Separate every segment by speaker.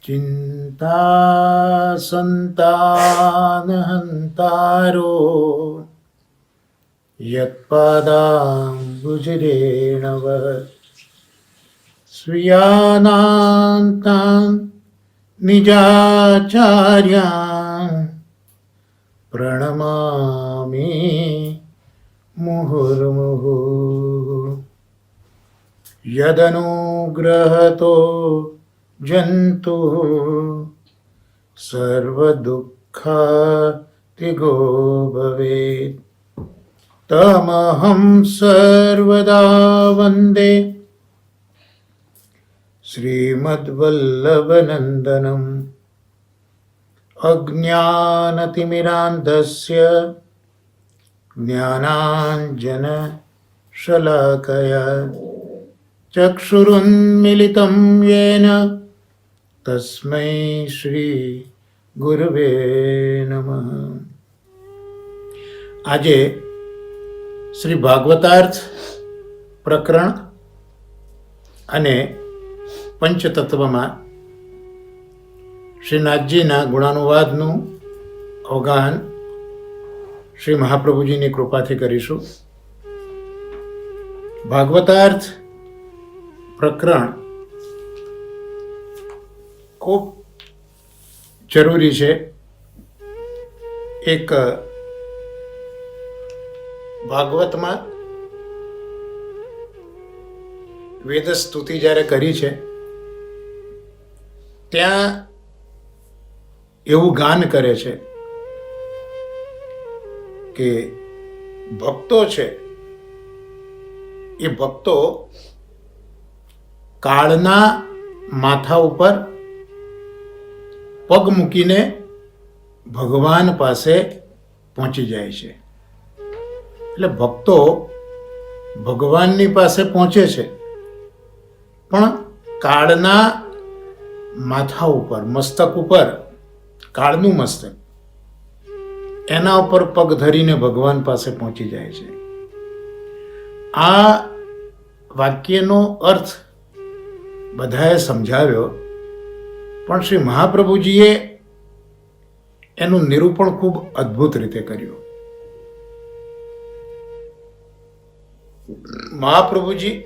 Speaker 1: चिंता संतानहंतारो यत्पादाम्बुजरेणव स्वीयानान्तान् निजाचार्यान् प्रणमामि मुहुर्मुहुः। यदनुग्रहतो जन्तुः सर्वदुःखातिगो भवेत् तमहं सर्वदा वन्दे श्रीमद्वल्लभनन्दनम्। अज्ञानतिमिरान्धस्य ज्ञानाञ्जनशलाकया चक्षुरुन्मिलितं येन तस्मै श्री गुरुवे नमः। આજે શ્રી ભાગવતાર્થ પ્રકરણ અને પંચતત્વમાં શ્રીનાથજીના ગુણાનુવાદનું અવગાહન શ્રી મહાપ્રભુજીની કૃપાથી કરીશું. ભાગવતાર્થ પ્રકરણ ખૂબ જરૂરી છે. એક ભાગવતમાં વેદ સ્તુતિ જ્યારે કરી છે ત્યાં એવું ગાન કરે છે કે ભક્તો છે એ ભક્તો કાળના માથા ઉપર પગ મૂકીને ભગવાન પાસે પહોંચી જાય છે. એટલે ભક્તો ભગવાનની પાસે પહોંચે છે પણ કાળના માથા ઉપર, મસ્તક ઉપર, કાળનું મસ્તક એના ઉપર પગ ધરીને ભગવાન પાસે પહોંચી જાય છે. આ વાક્યનો અર્થ બધાએ સમજાવ્યો પણ શ્રી મહાપ્રભુજીએ એનું નિરૂપણ ખૂબ અદ્ભુત રીતે કર્યું. મહાપ્રભુજી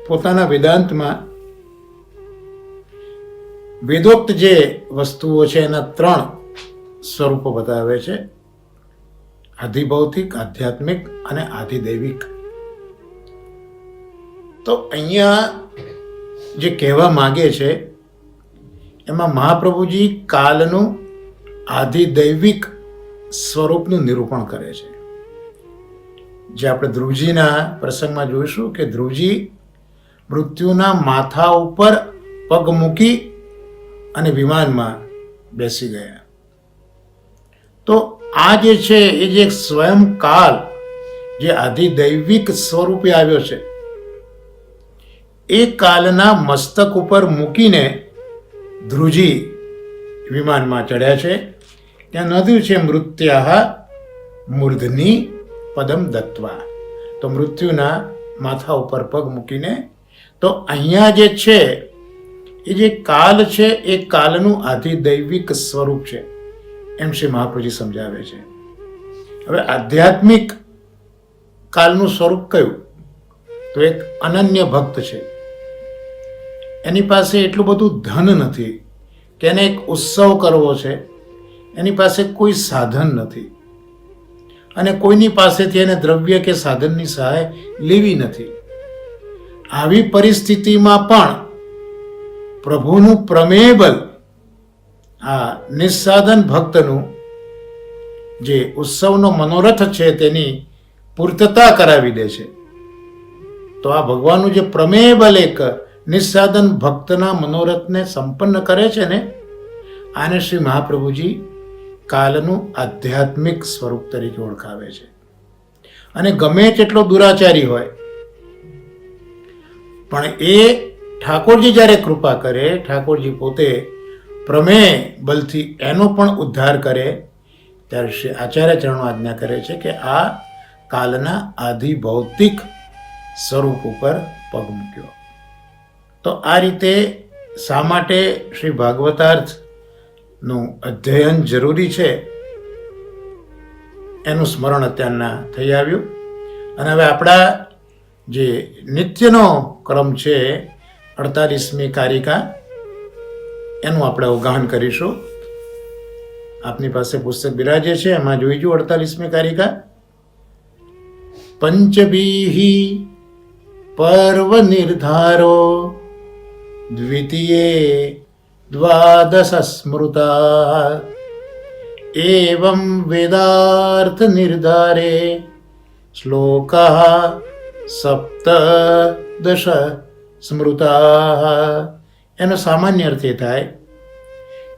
Speaker 1: પોતાના વેદાંતમાં વેદોક્ત જે વસ્તુઓ છે એના 3 સ્વરૂપો બતાવે છે: આધિભૌતિક, આધ્યાત્મિક અને આધિદૈવિક. તો અહીંયા જે કહેવા માંગે છે એમાં મહાપ્રભુજી કાલનું આધિદૈવિક સ્વરૂપનું નિરૂપણ કરે છે. જે આપણે ધ્રુવજીના પ્રસંગમાં જોઈશું કે ધ્રુવજી મૃત્યુના માથા ઉપર પગ મૂકી અને વિમાનમાં બેસી ગયા. તો આ જે છે એ જે સ્વયં કાલ જે આધિદૈવિક સ્વરૂપે આવ્યો છે એ કાલના મસ્તક ઉપર મૂકીને ધ્રુવજી વિમાનમાં ચડ્યા છે. ત્યાં નોંધ્યું છે મૃત્યાહ મૂર્ધની પદમ દત્વા. તો મૃત્યુના માથા ઉપર પગ મૂકીને. તો અહીંયા જે છે એ જે કાલ છે એ કાલનું આધિદૈવિક સ્વરૂપ છે એમ શ્રી મહાપ્રભુજી સમજાવે છે. હવે આધ્યાત્મિક કાલનું સ્વરૂપ કયું? તો એક અનન્ય ભક્ત છે. એની પાસે એટલું બધું ધન નથી કે એને એક ઉત્સવ કરવો છે. એની પાસે કોઈ સાધન નથી અને કોઈની પાસેથી એને દ્રવ્ય કે સાધનની સહાય લેવી નથી. આવી પરિસ્થિતિમાં પણ પ્રભુનું પ્રમેય બલ આ નિસ્સાધન ભક્તનું જે ઉત્સવનો મનોરથ છે તેની પૂર્તતા કરાવી દે છે. તો આ ભગવાનનું જે પ્રમેય બલ એક નિસ્સાધન ભક્તના મનોરથને સંપન્ન કરે છે ને, આને શ્રી મહાપ્રભુજી કાલનું આધ્યાત્મિક સ્વરૂપ તરીકે ઓળખાવે છે. અને ગમે તેટલો દુરાચારી હોય પણ એ ઠાકોરજી જ્યારે કૃપા કરે, ઠાકોરજી પોતે પ્રમેય બલથી એનો પણ ઉદ્ધાર કરે ત્યારે શ્રી આચાર્ય ચરણો આજ્ઞા કરે છે કે આ કાલના આધિ ભૌતિક સ્વરૂપ ઉપર પગ મૂક્યો. તો આ રીતે શા માટે શ્રી ભાગવતાર્થનું અધ્યયન જરૂરી છે એનું સ્મરણ અત્યારના થઈ આવ્યું. અને હવે આપણા જે નિત્યનો ક્રમ છે 48મી કારિકા એનું આપણે અવગાહન કરીશું. આપની પાસે પુસ્તક બિરાજે છે, એમાં જોઈજો 48મી કારિકા. પંચભીઃ પર્વ નિર્ધારો દ્વિતીયે દ્વાદશ સ્મૃતા એવં વેદાર્થ નિર્ધારે શ્લોકાઃ સપ્તદશ સ્મૃતા. એનો સામાન્ય અર્થ એ થાય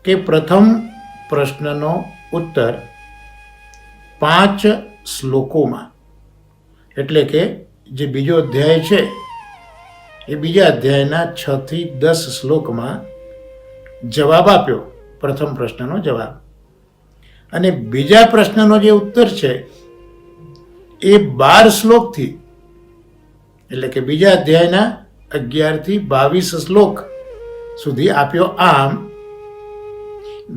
Speaker 1: કે પ્રથમ પ્રશ્નનો ઉત્તર 5 શ્લોકોમાં, એટલે કે જે બીજો અધ્યાય છે એ બીજા અધ્યાયના 6 થી 10 શ્લોકમાં જવાબ આપ્યો, પ્રથમ પ્રશ્નનો જવાબ. અને બીજા પ્રશ્નનો જે ઉત્તર છે એ 12 શ્લોકથી, એટલે કે બીજા અધ્યાયના 11 થી 22 શ્લોક સુધી આપ્યો. આમ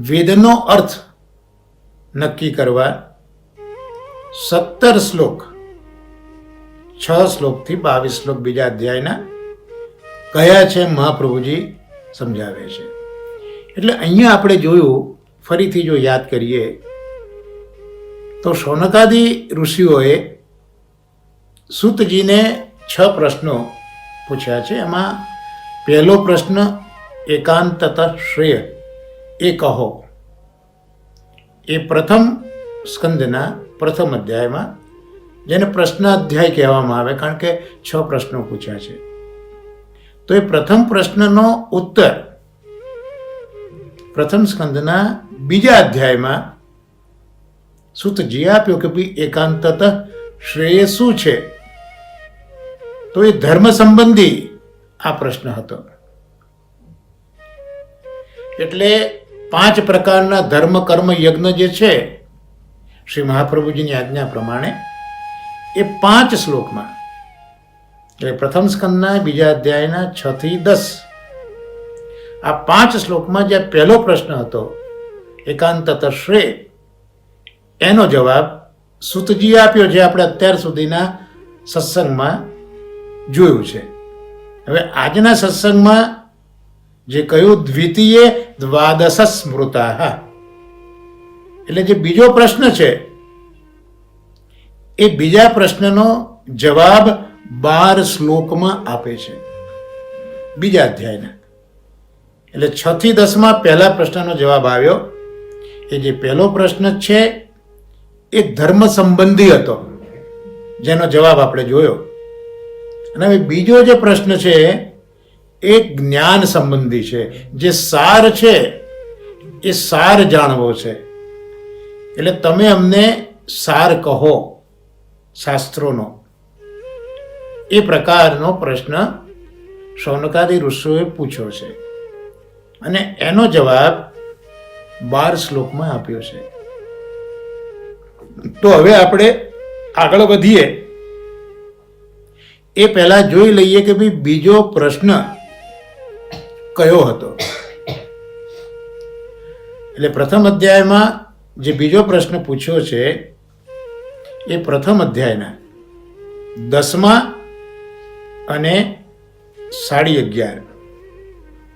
Speaker 1: વેદનો અર્થ નક્કી કરવા 17 શ્લોક, 6 શ્લોકથી 22 શ્લોક બીજા અધ્યાયના કયા છે મહાપ્રભુજી સમજાવે છે. એટલે અહીંયા આપણે જોયું, ફરીથી જો યાદ કરીએ તો શૌનકાદિ ઋષિઓએ સૂતજીને 6 પ્રશ્નો પૂછ્યા છે. એમાં પહેલો પ્રશ્ન એકાંતત શ્રેય એ કહો, એ પ્રથમ સ્કંદના પ્રથમ અધ્યાયમાં, જેને પ્રશ્નાધ્યાય કહેવામાં આવે, કારણ કે 6 પ્રશ્નો પૂછ્યા છે. તો એ પ્રથમ પ્રશ્નનો ઉત્તર પ્રથમ સ્કંદના બીજા અધ્યાયમાં સૂતજી આપ્યો કે ભાઈ એકાંતત શ્રેય શું છે. તો એ ધર્મ સંબંધી આ પ્રશ્ન હતો. એટલે 5 પ્રકારના ધર્મ કર્મ યજ્ઞ જે છે શ્રી મહાપ્રભુજીની આજ્ઞા પ્રમાણે, એ 5 શ્લોકમાં, એટલે પ્રથમ સ્કંદના બીજા અધ્યાયના 6 થી 10, આ 5 શ્લોકમાં જે પહેલો પ્રશ્ન હતો એકાંતત શ્રેય, એનો જવાબ સૂતજી આપ્યો, જે આપણે અત્યાર સુધીના સત્સંગમાં જોયું છે. હવે આજના સત્સંગમાં જે કહ્યું દ્વિતીય દ્વાદશ સ્મૃતા, એટલે જે બીજો પ્રશ્ન છે એ બીજા પ્રશ્નનો જવાબ 12 શ્લોકમાં આપે છે બીજા અધ્યાયના. એટલે 6 થી 10માં પહેલા પ્રશ્નનો જવાબ આવ્યો. એ જે પહેલો પ્રશ્ન છે એ ધર્મ સંબંધી હતો, જેનો જવાબ આપણે જોયો. અને હવે બીજો જે પ્રશ્ન છે એ જ્ઞાન સંબંધી છે, જે સાર છે એ સાર જાણવો છે. એટલે તમે અમને સાર કહો શાસ્ત્રોનો, એ પ્રકારનો પ્રશ્ન શૌનકાદિ ઋષિઓએ પૂછ્યો છે. અને એનો જવાબ 12 શ્લોકમાં આપ્યો છે. તો હવે આપણે આગળ વધીએ એ પહેલા જોઈ લઈએ કે ભાઈ બીજો પ્રશ્ન કયો હતો. એટલે પ્રથમ અધ્યાયમાં જે બીજો પ્રશ્ન પૂછ્યો છે એ પ્રથમ અધ્યાયના 10મા અને 11.5,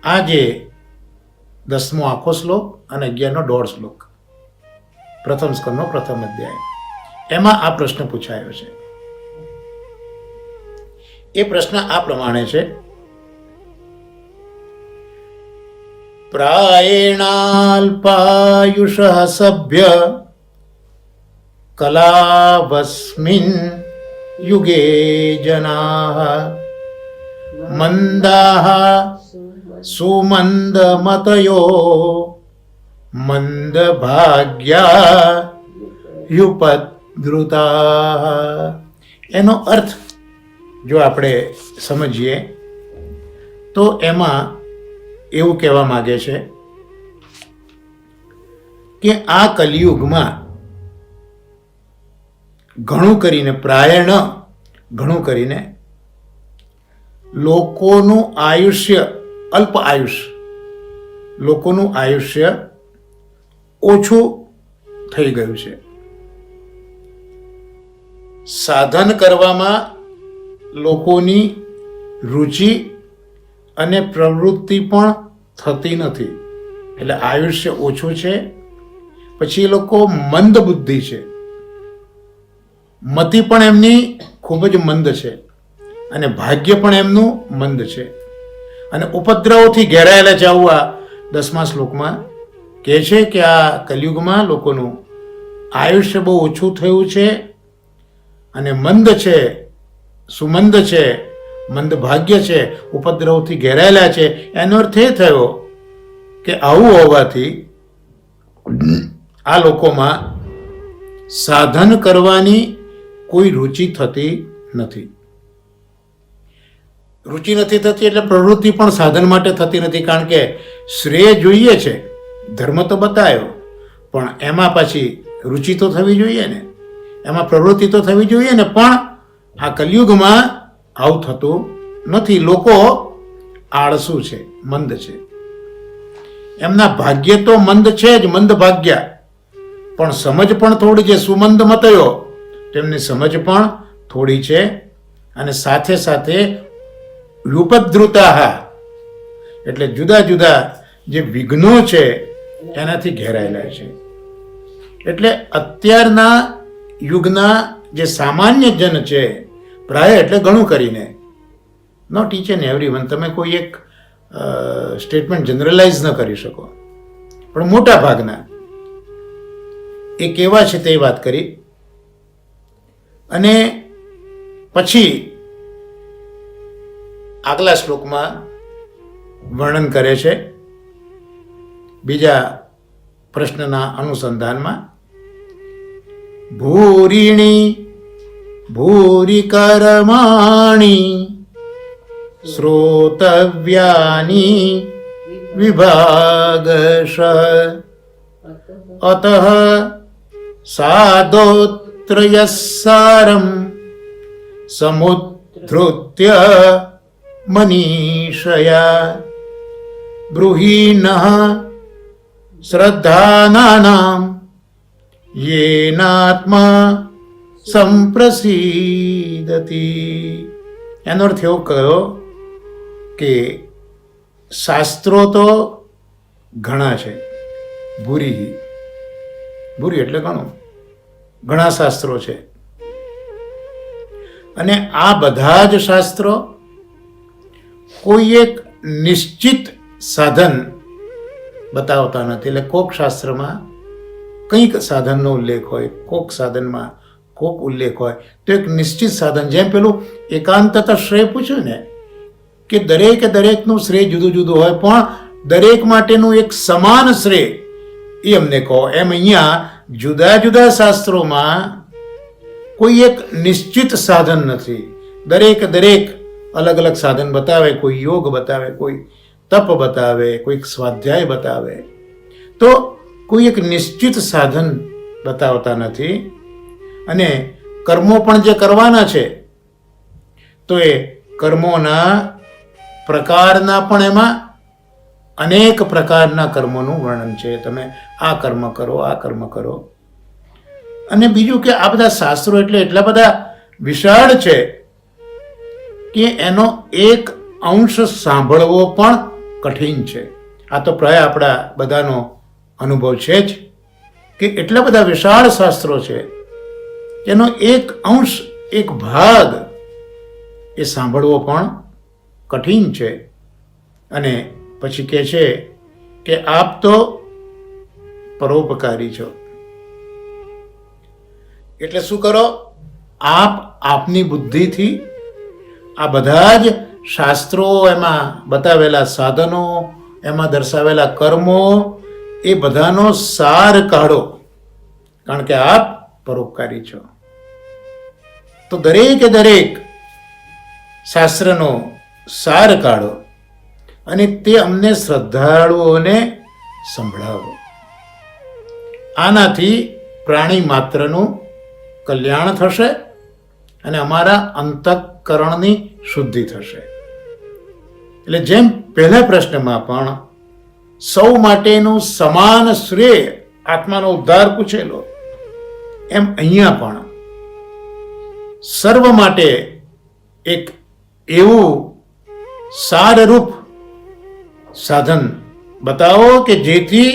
Speaker 1: આ જે 10મો આખો શ્લોક અને 11નો 1.5 શ્લોક, પ્રથમ સ્કંદનો પ્રથમ અધ્યાય, એમાં આ પ્રશ્ન પૂછાયો છે. એ પ્રશ્ન આ પ્રમાણે છે: પ્રાયેણાલ્પાયુષઃ સભ્ય કલાવસ્મિન યુગે જનાઃ મંદાઃ સુમંદમતયો મંદભાગ્યા યુપદ્રુતા. એનો અર્થ જો આપણે સમજીએ તો એમાં એવું કહેવા માંગે છે કે આ કલિયુગમાં ઘણું કરીને, પ્રાયણ ઘણું કરીને લોકોનું આયુષ્ય અલ્પ આયુષ્ય લોકોનું આયુષ્ય ઓછું થઈ ગયું છે. સાધન કરવામાં લોકોની રુચિ અને પ્રવૃત્તિ પણ થતી નથી, એટલે આયુષ્ય ઓછું છે. પછી એ લોકો મંદ બુદ્ધિ છે, મતિ પણ એમની ખૂબ જ મંદ છે અને ભાગ્ય પણ એમનું મંદ છે. અને ઉપદ્રવોથી ઘેરાયેલા છે. આવું આ 10મા શ્લોકમાં કહે છે કે આ કલિયુગમાં લોકોનું આયુષ્ય બહુ ઓછું થયું છે અને મંદ છે, સુમંદ છે, મંદ ભાગ્ય છે, ઉપદ્રવથી ઘેરાયેલા છે. એનો અર્થ એ થયો કે આવું હોવાથી આ લોકોમાં સાધન કરવાની કોઈ રુચિ થતી નથી. રુચિ નથી થતી એટલે પ્રવૃત્તિ પણ સાધન માટે થતી નથી, કારણ કે શ્રેય જોઈએ છે, ધર્મ તો બતાવ્યો, પણ એમાં પાછી રુચિ તો થવી જોઈએ ને, એમાં પ્રવૃત્તિ તો થવી જોઈએ ને. પણ આ કલિયુગમાં આવું થતું નથી. લોકો આળસુ છે, મંદ છે. એમના ભાગ્ય તો મંદ છે જ, મંદ ભાગ્ય, પણ સમજ પણ થોડી છે. સુમંદ મતયો, તેમની સમજ પણ થોડી છે. અને સાથે સાથે વિપદ્રુતા, એટલે જુદા જુદા જે વિઘ્નો છે એનાથી ઘેરાયેલા છે. એટલે અત્યારના યુગના જે સામાન્ય જન છે, પ્રાય એટલે ઘણું કરીને, not each and every one, તમે કોઈ એક સ્ટેટમેન્ટ જનરલાઇઝ ન કરી શકો, પણ મોટા ભાગના એ કેવા છે તે વાત કરી. અને પછી આગલા શ્લોકમાં વર્ણન કરે છે બીજા પ્રશ્નના અનુસંધાનમાં. ભૂરિણી ભૂરિ કર્માણી શ્રોતવ્યાની વિભાગશ અતઃ સાદોત્રયસારમ સમુદ્ધૃત્ય મનીષયા બ્રૂહીનઃ શ્રદ્ધાનાનામ યેનાત્મા સંપ્રસીદતી. એનો અર્થ એવો કયો કે શાસ્ત્રો તો ઘણા છે. ભૂરી, ભૂરી એટલે ઘણું, ઘણા શાસ્ત્રો છે. અને આ બધા જ શાસ્ત્રો કોઈ એક નિશ્ચિત સાધન બતાવતા નથી. એટલે કોક શાસ્ત્રમાં કંઈક સાધનનો ઉલ્લેખ હોય, કોક સાધનમાં કોક ઉલ્લેખ હોય, તો એક નિશ્ચિત સાધન, જેમ પેલું એકાંતતા શ્રેય પૂછ્યું ને, કે દરેકે દરેકનું શ્રેય જુદું જુદું હોય, પણ દરેક માટેનું એક સમાન શ્રેય એ અમને કહો. એમ અહીંયા જુદા જુદા શાસ્ત્રોમાં કોઈ એક નિશ્ચિત સાધન નથી. દરેક અલગ અલગ સાધન બતાવે, કોઈ યોગ બતાવે, કોઈ તપ બતાવે, કોઈક સ્વાધ્યાય બતાવે, તો કોઈ એક નિશ્ચિત સાધન બતાવતા નથી. અને કર્મો પણ જે કરવાના છે, તો એ કર્મોના પ્રકારના પણ એમાં અનેક પ્રકારના કર્મોનું વર્ણન છે. તમે આ કર્મ કરો, આ કર્મ કરો. અને બીજું કે આ બધા શાસ્ત્રો એટલે એટલા બધા વિશાળ છે કે એનો એક અંશ સાંભળવો પણ કઠિન છે. આ તો પ્રાય આપણા બધાનો અનુભવ છે જ, કે એટલા બધા વિશાળ શાસ્ત્રો છે, એનો એક અંશ, એક ભાગ એ સાંભળવો પણ કઠિન છે. અને પછી કહે છે કે આપ તો પરોપકારી છો. એટલે શું કરો? આપ આપની બુદ્ધિથી આ બધા જ શાસ્ત્રો, એમાં બતાવેલા સાધનો, એમાં દર્શાવેલા કર્મો, એ બધાનો સાર કાઢો, કારણ કે આપ પરોપકારી છો. તો દરેકે દરેક શાસ્ત્રનો સાર કાઢો અને તે અમને શ્રદ્ધાળુઓને સંભળાવો. આનાથી પ્રાણી માત્રનું કલ્યાણ થશે અને અમારા અંતઃકરણની શુદ્ધિ થશે. એટલે જેમ પહેલા પ્રશ્નમાં પણ સૌ માટેનું સમાન શ્રેય, આત્માનો ઉદ્ધાર પૂછેલો, એમ અહીંયા પણ સર્વ માટે એક એવું સારરૂપ સાધન બતાવો કે જેથી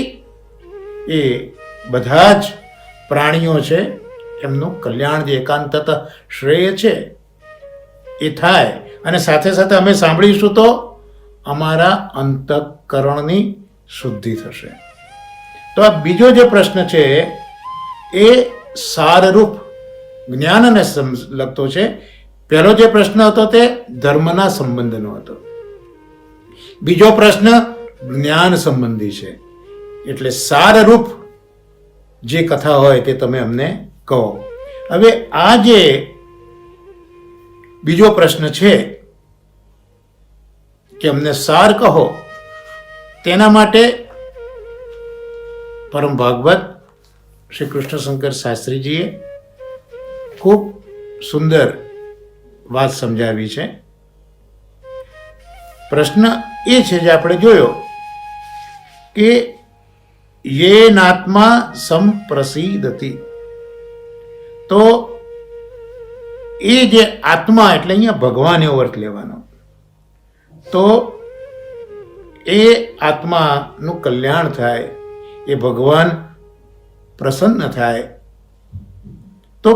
Speaker 1: એ બધા જ પ્રાણીઓ છે એમનું કલ્યાણ, જે એકાંતત શ્રેય છે એ થાય. અને સાથે સાથે અમે સાંભળીશું તો અમારા અંતઃકરણની શુદ્ધિ થશે. તો આ બીજો જે પ્રશ્ન છે એ સારરૂપ જ્ઞાનને લગતો છે. પહેલો જે પ્રશ્ન હતો તે ધર્મના સંબંધનો હતો, બીજો પ્રશ્ન જ્ઞાન સંબંધી છે. એટલે સારરૂપ જે કથા હોય તે તમે અમને કહો. હવે આ જે બીજો પ્રશ્ન છે કે અમને સાર કહો, તેના માટે પરમ ભાગવત શ્રી કૃષ્ણશંકર શાસ્ત્રીજીએ ખૂબ સુંદર વાત સમજાવી છે. પ્રશ્ન એ છે જે આપણે જોયો કે યેનાત્મા સંપ્રસિદ્ધતિ, તો એ જે આત્મા એટલે અહીંયા ભગવાન એવો અર્થ લેવાનો, તો એ આત્માનું કલ્યાણ થાય, એ ભગવાન પ્રસન્ન થાય, તો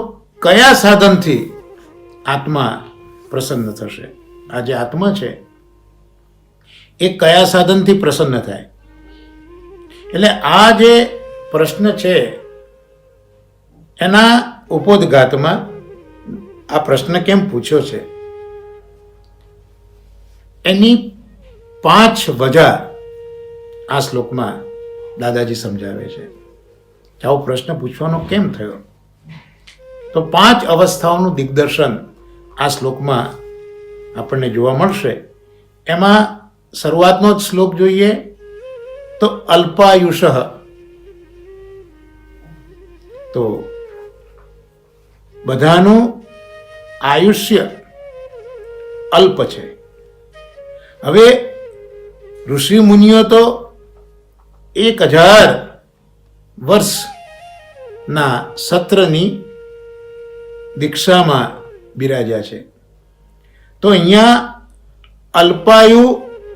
Speaker 1: કયા સાધનથી આત્મા પ્રસન્ન થશે? આ જે આત્મા છે એ કયા સાધનથી પ્રસન્ન થાય? એટલે આ જે પ્રશ્ન છે એના ઉપોદ્ઘાતમાં આ પ્રશ્ન કેમ પૂછ્યો છે એની 5 વજહ આ શ્લોકમાં દાદાજી સમજાવે છે કે આવો પ્રશ્ન પૂછવાનો કેમ થયો. તો 5 અવસ્થાઓનું દિગ્દર્શન આ શ્લોકમાં આપણને જોવા મળશે. એમાં શરૂઆતનો જ શ્લોક જોઈએ તો અલ્પાયુષ, તો બધાનું આયુષ્ય અલ્પ છે. હવે ઋષિ મુનિઓ તો 1000 વર્ષના સત્રની દીક્ષામાં બિરાજ્યા છે. તો અહીંયા અલ્પાયુ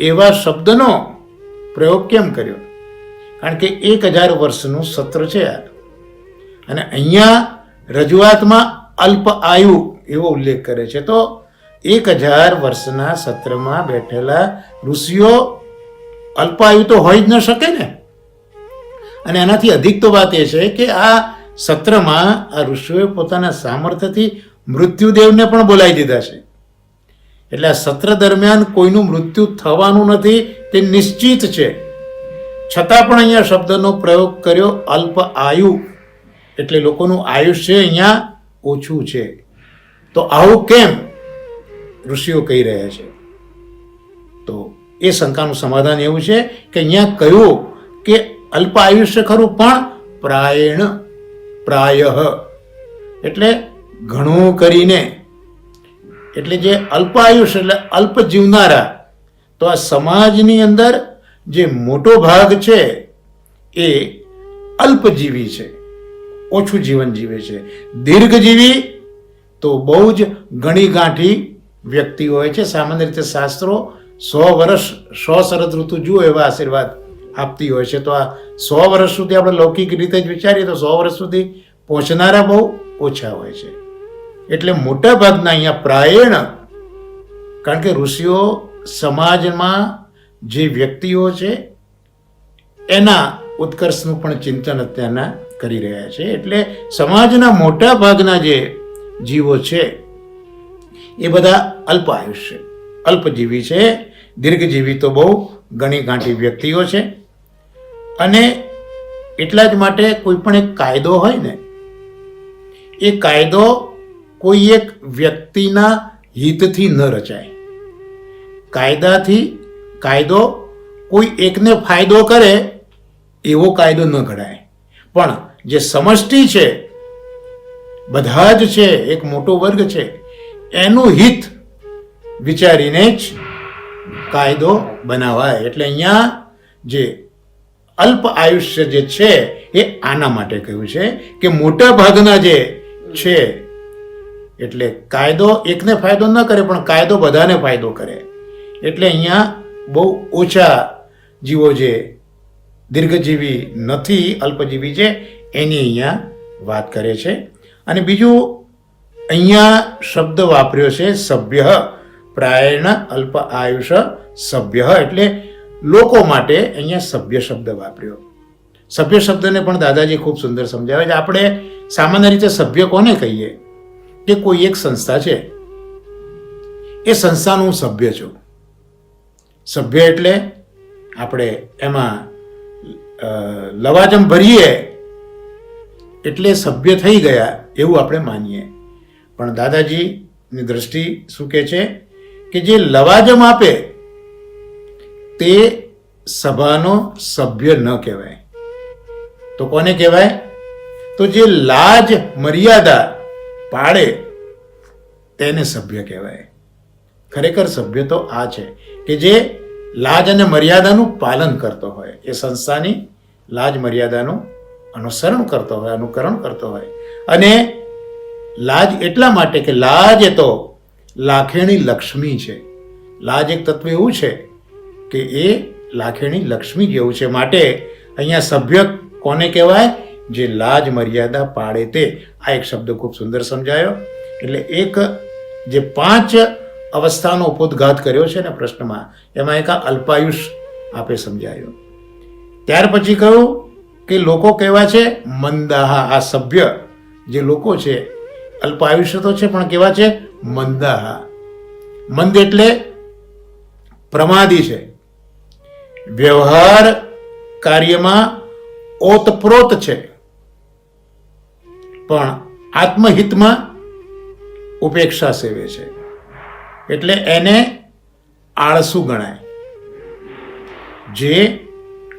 Speaker 1: એવા શબ્દનો પ્રયોગ કેમ કર્યો? કારણ કે 1000 વર્ષનું સત્ર છે અને અહીંયા રજૂઆતમાં અલ્પ આયુ એવો ઉલ્લેખ કરે છે. તો 1000 વર્ષના સત્રમાં બેઠેલા ઋષિઓ અલ્પાયુ તો હોય જ ન શકે ને. અને એનાથી અધિક તો વાત એ છે કે આ સત્રમાં આ ઋષિઓએ પોતાના સામર્થ્યથી મૃત્યુદેવને પણ બોલાવી દીધા છે. એટલે આ સત્ર દરમિયાન કોઈનું મૃત્યુ થવાનું નથી તે નિશ્ચિત છે. છતાં પણ અહીંયા શબ્દનો પ્રયોગ કર્યો અલ્પ આયુ, એટલે લોકોનું આયુષ્ય અહીંયા ઓછું છે. તો આવું કેમ ઋષિઓ કહી રહ્યા છે? તો એ શંકાનું સમાધાન એવું છે કે અહીંયા કહ્યું કે અલ્પ આયુષ્ય ખરું, પણ પ્રાયણ, પ્રાયઃ એટલે ઘણું કરીને, એટલે જે અલ્પ આયુષ્ય એટલે અલ્પ જીવનારા. તો આ સમાજની અંદર જે મોટો ભાગ છે એ અલ્પજીવી છે, ઓછું જીવન જીવે છે. દીર્ઘજીવી તો બહુ જ ગણી ગાંઠી વ્યક્તિ હોય છે. સામાન્ય રીતે શાસ્ત્રો 100 વર્ષ 100 શરદ ઋતુ જુઓ એવા આશીર્વાદ આપતી હોય છે. તો આ 100 વર્ષ સુધી આપણે લૌકિક રીતે જ વિચારીએ તો 100 વર્ષ સુધી પહોંચનારા બહુ ઓછા હોય છે. એટલે મોટા ભાગના અહીંયા પ્રાયણ, કારણ કે ઋષિઓ સમાજમાં જે વ્યક્તિઓ છે એના ઉત્કર્ષનું પણ ચિંતન અત્યારના કરી રહ્યા છે. એટલે સમાજના મોટા ભાગના જે જીવો છે એ બધા અલ્પ આયુષ્ય, અલ્પજીવી છે. દીર્ઘજીવી તો બહુ ઘણી ગાંઠી વ્યક્તિઓ છે. અને એટલા જ માટે કોઈ પણ એક કાયદો હોય ને, એ કાયદો કોઈ એક વ્યક્તિના હિતથી ન રચાય. કાયદો કોઈ એકને ફાયદો કરે એવો કાયદો ન ઘડાય. પણ જે સમષ્ટિ છે, બધા જ છે, એક મોટો વર્ગ છે, એનું હિત વિચારીને જ કાયદો બનાવાય. એટલે અહીંયા જે અલ્પ આયુષ્ય જે છે એ આના માટે કહ્યું છે કે મોટા ભાગના જે છે, એટલે કાયદો એકને ફાયદો ન કરે પણ કાયદો બધાને ફાયદો કરે. એટલે અહીંયા બહુ ઓછા જીવો જે દીર્ઘજીવી નથી, અલ્પજીવી છે, એની અહીંયા વાત કરે છે. અને બીજું અહીંયા શબ્દ વાપર્યો છે સભ્ય, પ્રાયણ અલ્પ આયુષ સભ્ય, એટલે લોકો માટે અહીંયા સભ્ય શબ્દ વાપર્યો. સભ્ય શબ્દને પણ દાદાજી ખૂબ સુંદર સમજાવે છે. આપણે સામાન્ય રીતે સભ્ય કોને કહીએ કે કોઈ એક સંસ્થા છે, એ સંસ્થાનું સભ્ય છું. સભ્ય એટલે આપણે એમાં લવાજમ ભરીએ એટલે સભ્ય થઈ ગયા એવું આપણે માનીએ. પણ દાદાજીની દ્રષ્ટિ શું કહે છે કે જે લવાજમ આપે તે સભાનો સભ્ય ન કહેવાય. તો કોને કહેવાય? તો જે લાજ મર્યાદા પાળે તેને સભ્ય કહેવાય. ખરેખર સભ્ય તો આ છે કે જે લાજ અને મર્યાદાનું પાલન કરતો હોય, એ સંસ્થાની લાજ મર્યાદાનું અનુસરણ કરતો હોય, અનુકરણ કરતો હોય. અને લાજ એટલા માટે કે લાજ એ તો લાખેણી લક્ષ્મી છે. લાજ એક તત્વ એવું છે કે એ લાખેણી લક્ષ્મી જેવું છે. માટે અહીંયા સભ્ય કોને કહેવાય? જે લાજ મર્યાદા પાળે તે. આ એક શબ્દ ખૂબ સુંદર સમજાયો. એટલે એક જે 5 અવસ્થાનો ઉપોદ્ઘાત કર્યો છે ને પ્રશ્નમાં, એમાં એક આ અલ્પાયુષ આપે સમજાયો. ત્યાર પછી કહ્યું કે લોકો કહેવા છે મંદાહા. આ સભ્ય જે લોકો છે અલ્પાયુષ્ય તો છે પણ કેવા છે? મંદાહા. મંદ એટલે પ્રમાદી છે, વ્યવહાર કાર્યમાં ઓતપ્રોત છે, પણ આત્મહિતમાં ઉપેક્ષા સેવે છે. એટલે એને આળસુ ગણાય. જે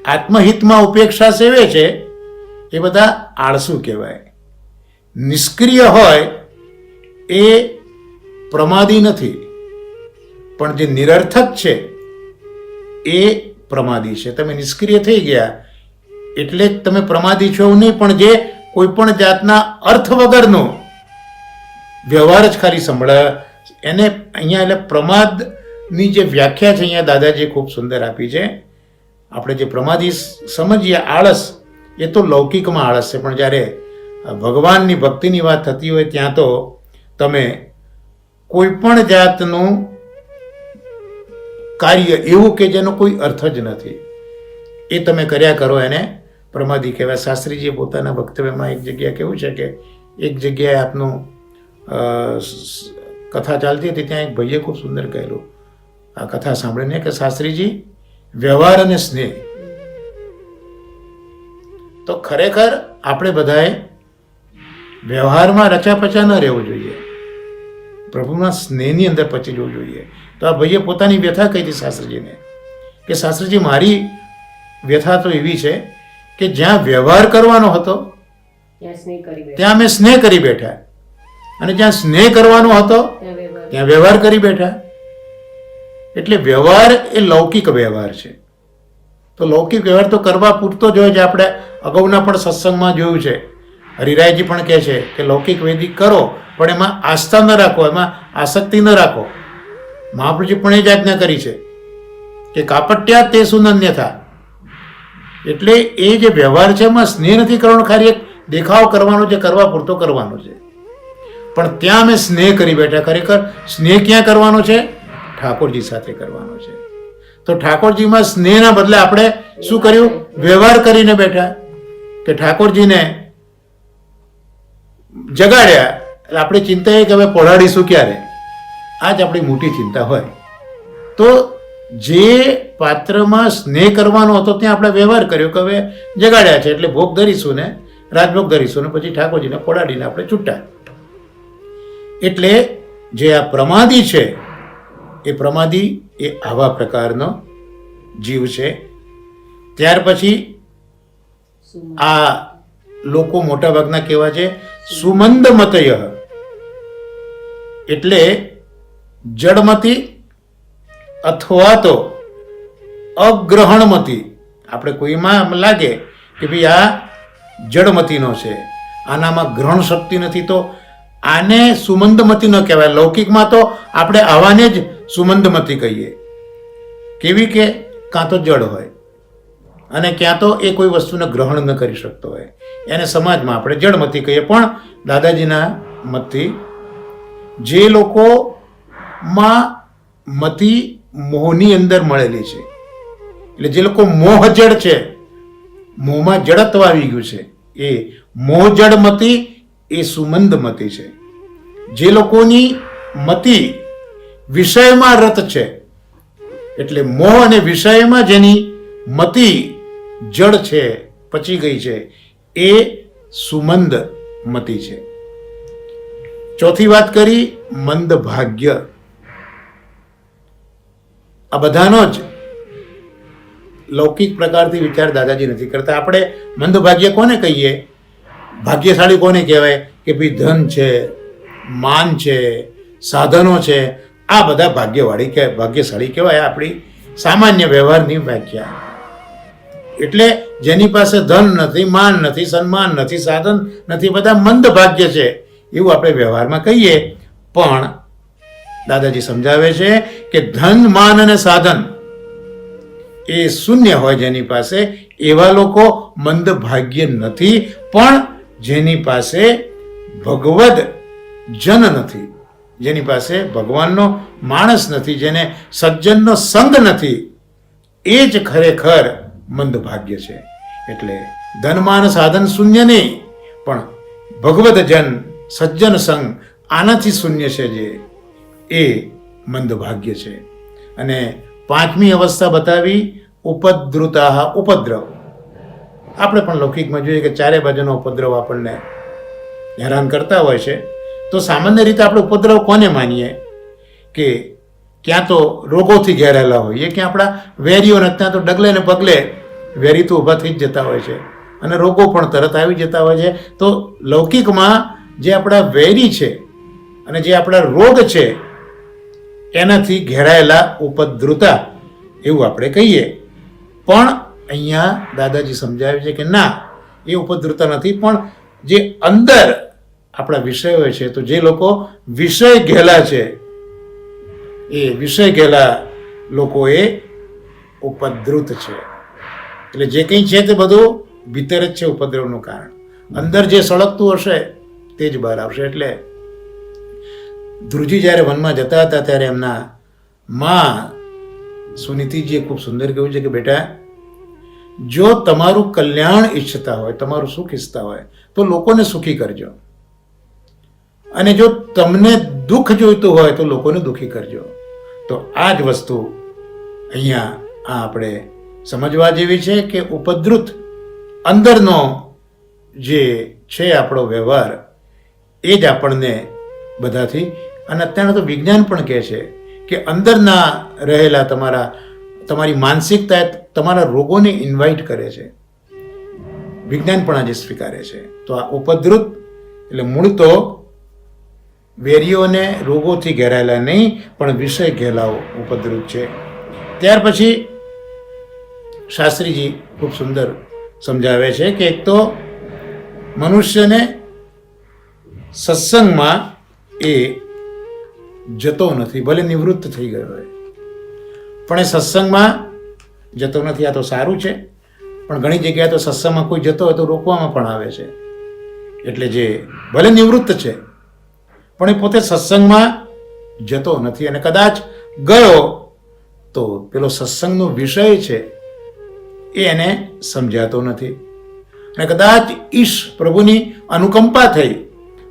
Speaker 1: આત્મહિતમાં ઉપેક્ષા સેવે છે એ બધા આળસુ કહેવાય. નિષ્ક્રિય હોય એ પ્રમાદી નથી, પણ જે નિરર્થક છે એ પ્રમાદી છે. તમે નિષ્ક્રિય થઈ ગયા એટલે જ તમે પ્રમાદી છો નહીં, પણ જે કોઈ પણ જાતના અર્થ વગરનો વ્યવહાર જ ખાલી સંભળાય એને અહીંયા, એટલે પ્રમાદની જે વ્યાખ્યા છે અહીંયા દાદાજીએ ખૂબ સુંદર આપી છે. આપણે જે પ્રમાદી સમજીએ આળસ, એ તો લૌકિકમાં આળસ છે, પણ જ્યારે ભગવાનની ભક્તિની વાત થતી હોય ત્યાં તો તમે કોઈ પણ જાતનું કાર્ય એવું કે જેનો કોઈ અર્થ જ નથી એ તમે કર્યા કરો એને પ્રમાદી કહેવાય. શાસ્ત્રીજીએ પોતાના વક્તવ્યમાં એક જગ્યાએ કેવું છે કે એક જગ્યાએ આપનું કથા ચાલતી હતી, ત્યાં એક ભાઈએ ખૂબ સુંદર કહેલું આ કથા સાંભળીને કે શાસ્ત્રીજી વ્યવહાર અને સ્નેહ, તો ખરેખર આપણે બધાએ વ્યવહારમાં રચાપચા ન રહેવું જોઈએ, પ્રભુના સ્નેહની અંદર પચી જવું જોઈએ. તો આ ભાઈએ પોતાની વ્યથા કહી હતી શાસ્ત્રીજીને કે શાસ્ત્રીજી મારી વ્યથા તો એવી છે કે જ્યાં વ્યવહાર કરવાનો હતો ત્યાં અમે સ્નેહ કરી બેઠા, અને જ્યાં સ્નેહ કરવાનો હતો ત્યાં વ્યવહાર કરી બેઠા. એટલે વ્યવહાર એ લૌકિક વ્યવહાર છે. તો લૌકિક વ્યવહાર તો કરવા પૂરતો જ હોય છે. આપણે અગાઉના પણ સત્સંગમાં જોયું છે, હરિરાયજી પણ કહે છે કે લૌકિક વૈદિક કરો પણ એમાં આસ્થા ન રાખો, એમાં આસક્તિ ન રાખો. મહાપ્રભુજી પણ એ જ આજ્ઞા કરી છે કે કાપટ્યા તે સુનન્યથા. એટલે એ જે વ્યવહાર છે એમાં સ્નેહ નથી કરવાનો, ખાલી એક દેખાવ કરવાનો છે, કરવા પૂરતો કરવાનો છે. પણ ત્યાં અમે સ્નેહ કરી બેઠા. ખરેખર સ્નેહ ક્યાં કરવાનો છે? ઠાકોરજી સાથે કરવાનો છે. તો ઠાકોરજીમાં સ્નેહના બદલે આપણે શું કર્યું? વ્યવહાર કરીને બેઠા કે ઠાકોરજીને જગાડ્યા એટલે આપણી ચિંતા એ કે હવે પહોળાડીશું ક્યારે, આ જ આપણી મોટી ચિંતા હોય. તો જે પાત્રમાં સ્નેહ કરવાનો હતો ત્યાં આપણે વ્યવહાર કર્યો કે હવે જગાડ્યા છે એટલે ભોગ ધરીશું ને રાજભોગ ધરીશું ને પછી ઠાકોરજીને પહોળાડીને આપણે છૂટા. એટલે જે આ પ્રમાદી છે એ પ્રમાદી એ આવા પ્રકારનો જીવ છે. ત્યાર પછી આ લોકો મોટા ભાગના કેવા છે? સુમંદ મતય, એટલે જડમતી અથવા તો અગ્રહણમતી. આપણે કોઈમાં લાગે કે ભાઈ આ જડમતીનો છે, આનામાં ગ્રહણ શક્તિ નથી, તો આને સુમંદમતી ન કહેવાય. લૌકિકમાં તો આપણે આવાને જ સુમંદમતી કહીએ. કેવી કે કાં તો જડ હોય અને ક્યાં તો એ કોઈ વસ્તુને ગ્રહણ ન કરી શકતો હોય, એને સમાજમાં આપણે જડમતી કહીએ. પણ દાદાજીના મતથી જે લોકોમાં મતિ મોહની અંદર મળેલી છે, એટલે જે લોકો મોહ જડ છે, મોહમાં જડત્વ આવી ગયું છે, એ મોહ જડમતી એ સુમંદમતી છે. જે લોકોની મતિ વિષયમાં રત છે, એટલે મોહ અને વિષયમાં જેની મતિ જડ છે, પચી ગઈ છે, એ સુમંદ મતિ છે. ચોથી વાત કરી મંદ ભાગ્ય. આ બધાનો જ લૌકિક પ્રકારથી વિચાર દાદાજી નથી કરતા. આપણે મંદ ભાગ્ય કોને કહીએ? ભાગ્યશાળી કોને કહેવાય? કે ભાઈ ધન છે, માન છે, સાધનો છે, આ બધા ભાગ્યશાળી કહેવાય. આપણી સામાન્ય વ્યવહારની વ્યાખ્યા. એટલે જેની પાસે ધન નથી, માન નથી, સન્માન નથી, સાધન નથી, બધા મંદ ભાગ્ય છે એવું આપણે વ્યવહારમાં કહીએ. પણ દાદાજી સમજાવે છે કે ધન, માન અને સાધન એ શૂન્ય હોય જેની પાસે, એવા લોકો મંદ ભાગ્ય નથી. પણ જેની પાસે ભગવદ જન નથી, જેની પાસે ભગવાનનો માણસ નથી, જેને સજ્જનનો સંગ નથી, એ જ ખરેખર મંદ ભાગ્ય છે. એટલે ધનમાન સાધન શૂન્ય નહીં, પણ ભગવદ જન સજ્જન સંગ આનાથી શૂન્ય છે, જે એ મંદ ભાગ્ય છે. અને પાંચમી અવસ્થા બતાવી ઉપદ્રુતા, ઉપદ્રવ. આપણે પણ લૌકિકમાં જોઈએ કે ચારે બાજુનો ઉપદ્રવ આપણને હેરાન કરતા હોય છે. તો સામાન્ય રીતે આપણે ઉપદ્રવ કોને માનીએ? કે ક્યાં તો રોગોથી ઘેરાયેલા હોઈએ, કે આપણા વેરીઓને, ત્યાં તો ડગલે ને પગલે વેરી તો ઊભા થઈ જ જતા હોય છે અને રોગો પણ તરત આવી જતા હોય છે. તો લૌકિકમાં જે આપણા વેરી છે અને જે આપણા રોગ છે, એનાથી ઘેરાયેલા ઉપદ્રુતા એવું આપણે કહીએ. પણ અહીંયા દાદાજી સમજાવે છે કે ના, એ ઉપદ્રુતા નથી, પણ જે અંદર આપણા વિષયો છે, તો જે લોકો વિષય ઘેલા છે, એ વિષય ઘેલા લોકો એ ઉપદ્રુત છે. એટલે જે કંઈ છે તે બધું ભીતર જ છે ઉપદ્રવનું કારણ. અંદર જે સળગતું હશે તે જ બહાર આવશે. એટલે ધ્રુજી જ્યારે વનમાં જતા હતા ત્યારે એમના માં સુનીતિજીએ ખૂબ સુંદર કહ્યું છે કે બેટા, જો તમારું કલ્યાણ ઈચ્છતા હોય, તમારું સુખ ઈચ્છતા હોય, તો લોકોને સુખી કરજો, અને જો તમને દુઃખ જોઈતું હોય તો લોકોને દુઃખી કરજો. તો આ જ વસ્તુ અહીંયા આપણે સમજવા જેવી છે કે ઉપદ્રુત અંદરનો જે છે આપણો વ્યવહાર, એ જ આપણને બધાથી, અને અત્યારે તો વિજ્ઞાન પણ કહે છે કે અંદરના રહેલા તમારી માનસિકતા તમારા રોગોને ઇન્વાઇટ કરે છે. વિજ્ઞાન પણ આજે સ્વીકારે છે. તો આ ઉપદ્રુત એટલે મૂળ તો વેરીઓને રોગોથી ઘેરાયેલા નહીં, પણ વિષય ઘેલાઓ ઉપદ્રુત છે. ત્યાર પછી શાસ્ત્રીજી ખૂબ સુંદર સમજાવે છે કે એક તો મનુષ્યને સત્સંગમાં એ જતો નથી, ભલે નિવૃત્ત થઈ ગયો હોય, પણ એ સત્સંગમાં જતો નથી. આ તો સારું છે, પણ ઘણી જગ્યાએ તો સત્સંગમાં કોઈ જતો હોય તો રોકવામાં પણ આવે છે. એટલે જે ભલે નિવૃત્ત છે, પણ એ પોતે સત્સંગમાં જતો નથી, અને કદાચ ગયો તો પેલો સત્સંગનો વિષય છે એ એને સમજાતો નથી, અને કદાચ ઈશ પ્રભુની અનુકંપા થઈ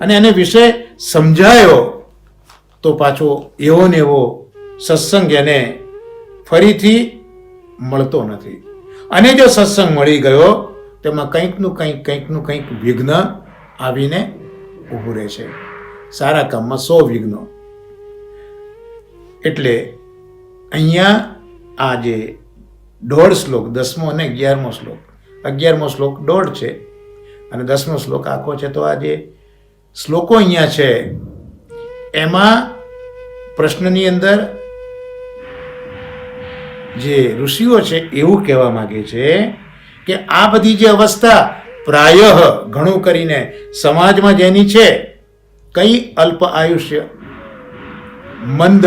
Speaker 1: અને એને વિષય સમજાયો તો પાછો એવો ને એવો સત્સંગ એને ફરીથી મળતો નથી. અને જો સત્સંગ મળી ગયો તેમાં કંઈકનું કંઈક વિઘ્ન આવીને ઊભું રહે છે. સારા કામમાં 100 વિઘ્નો. એટલે અહીંયા આ જે 1.5 શ્લોક, 10મો અને 11મો શ્લોક, 11મો શ્લોક 1.5 છે અને 10મો શ્લોક આખો છે. તો આ જે શ્લોકો અહીંયા છે એમાં પ્રશ્નની અંદર જે ઋષિઓ છે એવું કહેવા માંગે છે કે આ બધી જે અવસ્થા પ્રાય ઘણું કરીને સમાજમાં જેની છે, કઈ અલ્પ આયુષ્ય, મંદ,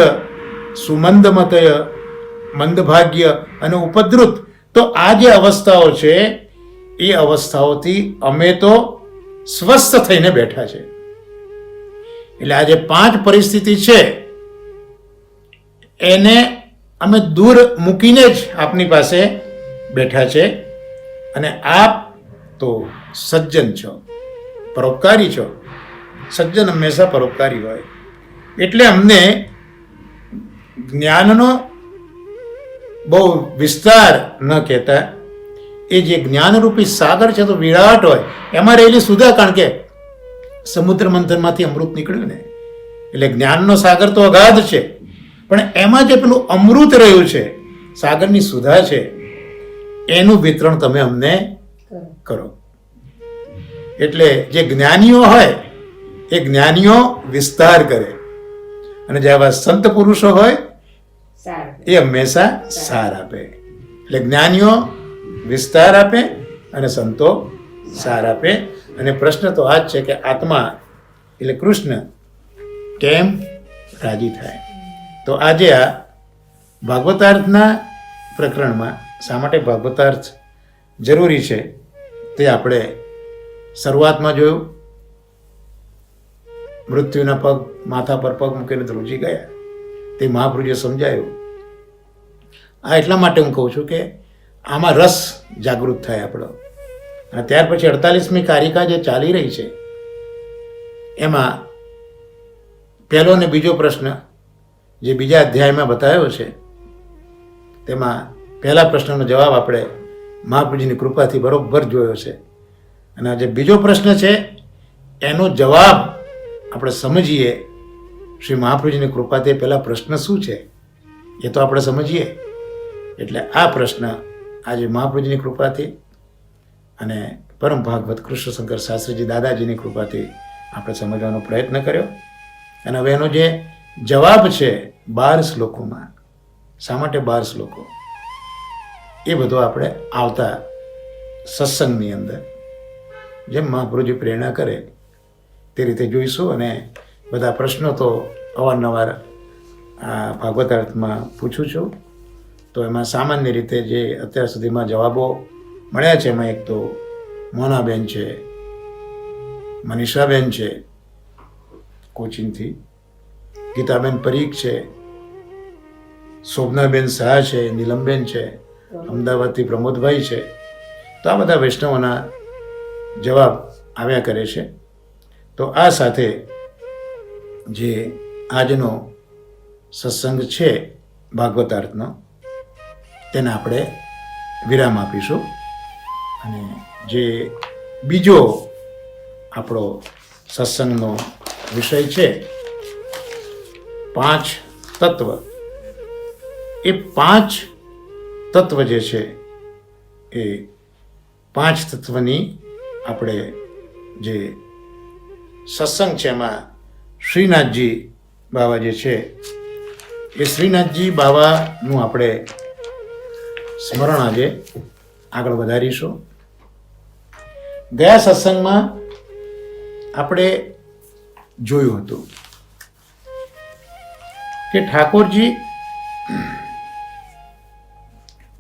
Speaker 1: સુમંદ મતય, મંદભાગ્ય અને ઉપદ્રુત, તો આ જે અવસ્થાઓ છે એ અવસ્થાઓથી અમે તો સ્વસ્થ થઈને બેઠા છે. એટલે આ જે 5 પરિસ્થિતિ છે એને અમે દૂર મૂકીને જ આપની પાસે બેઠા છે. અને આપ તો સજ્જન છો, પરોપકારી છો. સજ્જન હંમેશા પરોપકારી હોય. એટલે અમને જ્ઞાનનો બહુ વિસ્તાર ન કહેતા, એ જે જ્ઞાનરૂપી સાગર છે તો વિરાટ હોય, એમાં રહેલી સુધા, કારણ કે સમુદ્ર મંથનમાંથી અમૃત નીકળ્યું ને, એટલે જ્ઞાનનો સાગર તો અગાધ છે, પણ એમાં જે પેલું અમૃત રહ્યું છે, સાગરની સુધા છે, એનું વિતરણ તમે અમને કરો. એટલે જે જ્ઞાનીઓ હોય એ જ્ઞાનીઓ વિસ્તાર કરે, અને જે આવા સંત પુરુષો હોય એ હંમેશા સાર આપે. એટલે જ્ઞાનીઓ વિસ્તાર આપે અને સંતો સાર આપે. અને પ્રશ્ન તો આ જ છે કે આત્મા એટલે કૃષ્ણ કેમ રાજી થાય. તો આજે આ ભાગવતાર્થના પ્રકરણમાં શા માટે ભાગવતાર્થ જરૂરી છે તે આપણે શરૂઆતમાં જોયું. મૃત્યુના પગ માથા પર પગ મૂકીને ધ્રુજી ગયા, તે મહાપુરુષે સમજાયું. આ એટલા માટે હું કહું છું કે આમાં રસ જાગૃત થાય આપણો. અને ત્યાર પછી 48મી કારિકા જે ચાલી રહી છે એમાં પહેલો ને બીજો પ્રશ્ન જે બીજા અધ્યાયમાં બતાવ્યો છે, તેમાં પહેલા પ્રશ્નનો જવાબ આપણે મહાપુરુષની કૃપાથી બરોબર જોયો છે. અને આ જે બીજો પ્રશ્ન છે એનો જવાબ આપણે સમજીએ શ્રી મહાપુરુષની કૃપાથી. પહેલા પ્રશ્ન શું છે એ તો આપણે સમજીએ. એટલે આ પ્રશ્ન આજે મહાપુરુષની કૃપાથી અને પરમ ભાગવત કૃષ્ણ શંકર શાસ્ત્રીજી દાદાજીની કૃપાથી આપણે સમજવાનો પ્રયત્ન કર્યો. અને હવે એનો જે જવાબ છે 12 શ્લોકોમાં, શા માટે 12 શ્લોકો, એ બધો આપણે આવતા સત્સંગની અંદર જેમ મહાપુરુષજી પ્રેરણા કરે તે રીતે જોઈશું. અને બધા પ્રશ્નો તો અવારનવાર આ ભાગવતાર્થમાં પૂછું છું. તો એમાં સામાન્ય રીતે જે અત્યાર સુધીમાં જવાબો મળ્યા છે એમાં એક તો મોનાબેન છે, મનીષાબેન છે કોચિનથી, ગીતાબેન પરીખ છે, શોભનાબેન શાહ છે, નીલમબેન છે, અમદાવાદથી પ્રમોદભાઈ છે. તો આ બધા વૈષ્ણવોના જવાબ આવ્યા કરે છે. તો આ સાથે જે આજનો સત્સંગ છે ભાગવતાર્થનો તેને આપણે વિરામ આપીશું. અને જે બીજો આપણો સત્સંગનો વિષય છે 5 તત્વ, એ 5 તત્વ જે છે એ 5 તત્વની આપણે જે સત્સંગ છે એમાં શ્રીનાથજી બાવા જે છે એ શ્રીનાથજી બાવાનું આપણે સ્મરણ આજે આગળ વધારીશું. ગયા સત્સંગમાં આપણે જોયું હતું કે ઠાકોરજી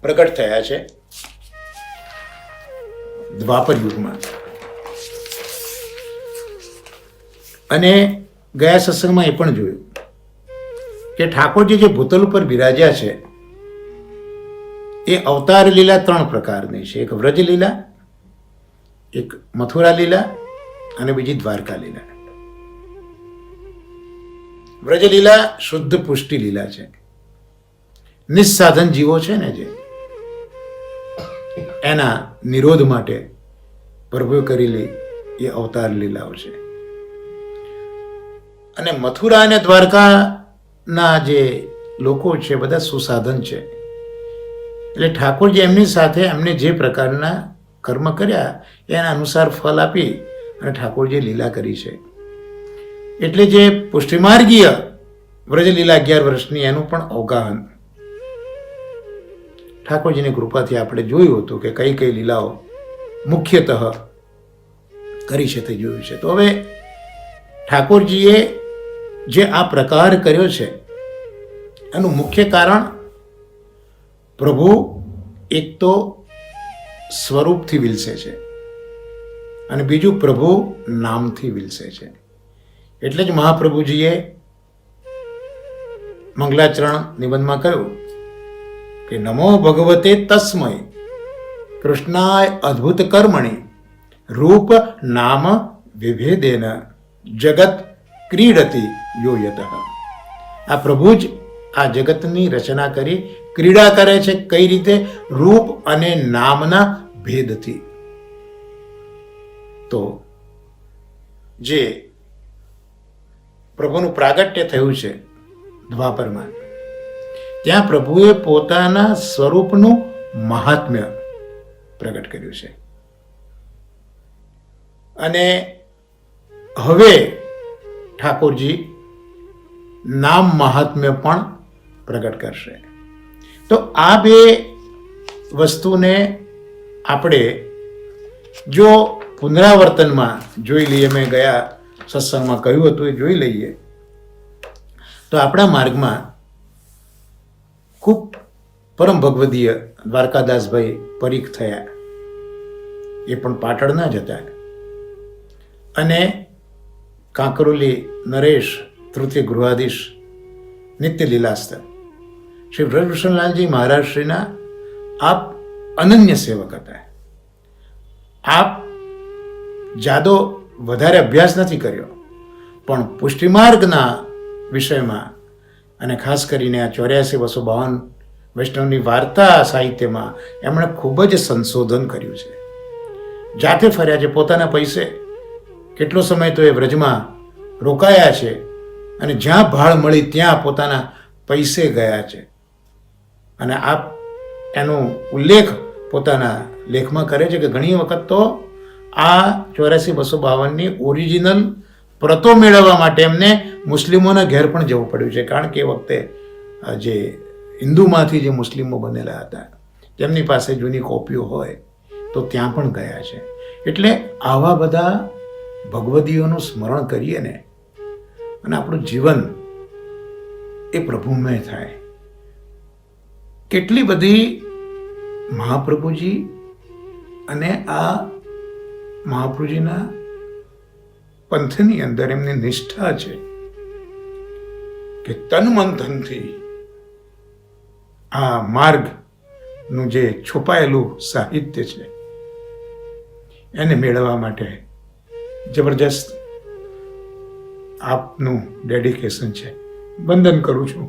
Speaker 1: પ્રગટ થયા છે દ્વાપર યુગમાં. અને ગયા સત્સંગમાં એ પણ જોયું કે ઠાકોરજી જે ભૂતલ ઉપર બિરાજ્યા છે એ અવતાર લીલા 3 પ્રકારની છે. એક વ્રજ લીલા, એક મથુરા લીલા અને બીજી દ્વારકા લીલા. વ્રજ લીલા શુદ્ધ પુષ્ટિ લીલા છે. નિસ્સાધન જીવો છે ને જે, એના નિરોધ માટે પ્રભુએ કરેલી એ અવતાર લીલાઓ છે. અને મથુરા અને દ્વારકાના જે લોકો છે બધા સુસાધન છે. એટલે ઠાકોરજી એમની સાથે એમને જે પ્રકારના કર્મ કર્યા એના અનુસાર ફલ આપી અને ઠાકોરજી લીલા કરી છે. એટલે જે પુષ્ટિમાર્ગીય વ્રજ લીલા 11 વર્ષની એનું પણ અવગાહન ઠાકોરજીની કૃપાથી આપણે જોયું હતું કે કઈ કઈ લીલાઓ મુખ્યતઃ કરી છે તે જોયું છે. તો હવે ઠાકોરજીએ જે આ પ્રકાર કર્યો છે એનું મુખ્ય કારણ પ્રભુ એક તો સ્વરૂપથી વિલસે છે અને બીજું પ્રભુ નામથી વિલસે છે. એટલે જ મહાપ્રભુજીએ મંગલાચરણ નિબંધમાં કહ્યું કે નમો ભગવતે તસ્મય કૃષ્ણાય અદ્ભુત કર્મણિ રૂપ નામ વિભેદેન જગત ક્રીડતી યો યતઃ. આ પ્રભુ જ આ જગતની રચના કરી ક્રીડા કરે છે. કઈ રીતે? રૂપ અને નામના ભેદથી. તો જે પ્રભુનું પ્રાગટ્ય થયું છે દ્વાપરમાં, ત્યાં પ્રભુએ પોતાના સ્વરૂપનું મહાત્મ્ય પ્રગટ કર્યું છે. અને હવે ઠાકોરજી નામ મહાત્મ્ય પણ પ્રગટ કરશે. તો આ બે વસ્તુને આપણે જો પુનરાવર્તનમાં જોઈ લઈએ, મેં ગયા સત્સંગમાં કહ્યું હતું એ જોઈ લઈએ, તો આપણા માર્ગમાં ખૂબ પરમ ભગવદીય દ્વારકાદાસભાઈ પરીખ થયા. એ પણ પાટણના જ હતા. અને કાંકરોલી નરેશ તૃતીય ગૃહાધીશ નિત્ય લીલાસ્ત શ્રી બ્રજભૂષણલાલજી મહારાજશ્રીના આપ અનન્ય સેવક હતા. આપ જાદો વધારે અભ્યાસ નથી કર્યો, પણ પુષ્ટિમાર્ગના વિષયમાં અને ખાસ કરીને આ 84-252 વૈષ્ણવની વાર્તા સાહિત્યમાં એમણે ખૂબ જ સંશોધન કર્યું છે. જાતે ફર્યા છે, પોતાના પૈસે કેટલો સમય તો એ વ્રજમાં રોકાયા છે અને જ્યાં ભાળ મળી ત્યાં પોતાના પૈસે ગયા છે. અને આપ એનો ઉલ્લેખ પોતાના લેખમાં કરે છે કે ઘણી વખત તો આ 84-252ની ઓરિજિનલ પ્રતો મેળવવા માટે એમને મુસ્લિમોના ઘેર પણ જવું પડ્યું છે. કારણ કે એ વખતે જે હિન્દુમાંથી જે મુસ્લિમો બનેલા હતા તેમની પાસે જૂની કોપીઓ હોય તો ત્યાં પણ ગયા છે. એટલે આવા બધા ભગવદીઓનું સ્મરણ કરીએ ને અને આપણું જીવન એ પ્રભુમય થાય. કેટલી બધી મહાપ્રભુજી અને આ મહાપ્રભુજીના પંથની અંદર એમની નિષ્ઠા છે કે તન મન ધનથી આ માર્ગનું જે છુપાયેલું સાહિત્ય છે એને મેળવવા માટે જબરજસ્ત આપનું ડેડિકેશન છે. વંદન કરું છું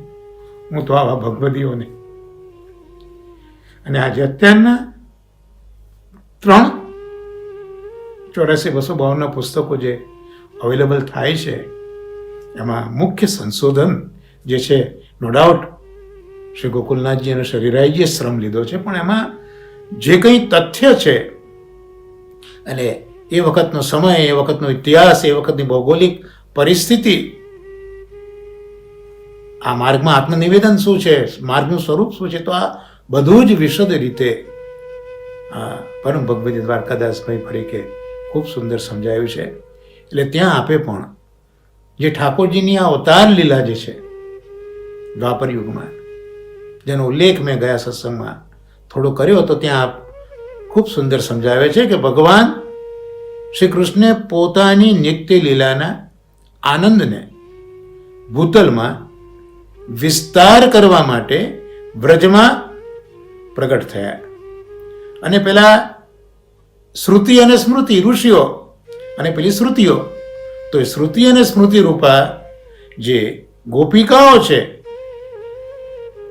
Speaker 1: હું તો આવા ભગવદીઓને. અને આજે અત્યારના 84-252 પુસ્તકો જે અવેલેબલ થાય છે એમાં મુખ્ય સંશોધન જે છે, નો ડાઉટ શ્રી ગોકુલનાથજી અને શરીરાઈજીએ શ્રમ લીધો છે, પણ એમાં જે કંઈ તથ્ય છે અને એ વખતનો સમય, એ વખતનો ઇતિહાસ, એ વખતની ભૌગોલિક પરિસ્થિતિ, આ માર્ગમાં આત્મનિવેદન શું છે, માર્ગનું સ્વરૂપ શું છે, તો આ બધું જ વિશદ રીતે પરમ ભગવદી દ્વારકાદાસભાઈ પરીખે ખૂબ સુંદર સમજાયું છે. એટલે ત્યાં આપે પણ જે ઠાકોરજીની આ અવતાર લીલા જે છે દ્વાપર યુગમાં, જેનો ઉલ્લેખ મેં ગયા સત્સંગમાં થોડો કર્યો હતો, ત્યાં આપ ખૂબ સુંદર સમજાવે છે કે ભગવાન શ્રી કૃષ્ણે પોતાની નિત્ય લીલાના આનંદને ભૂતલમાં વિસ્તાર કરવા માટે વ્રજમાં પ્રગટ થયા. અને પેલા શ્રુતિ અને સ્મૃતિ ઋષિઓ અને પેલી શ્રુતિઓ, તો એ શ્રુતિ અને સ્મૃતિ રૂપા જે ગોપિકાઓ છે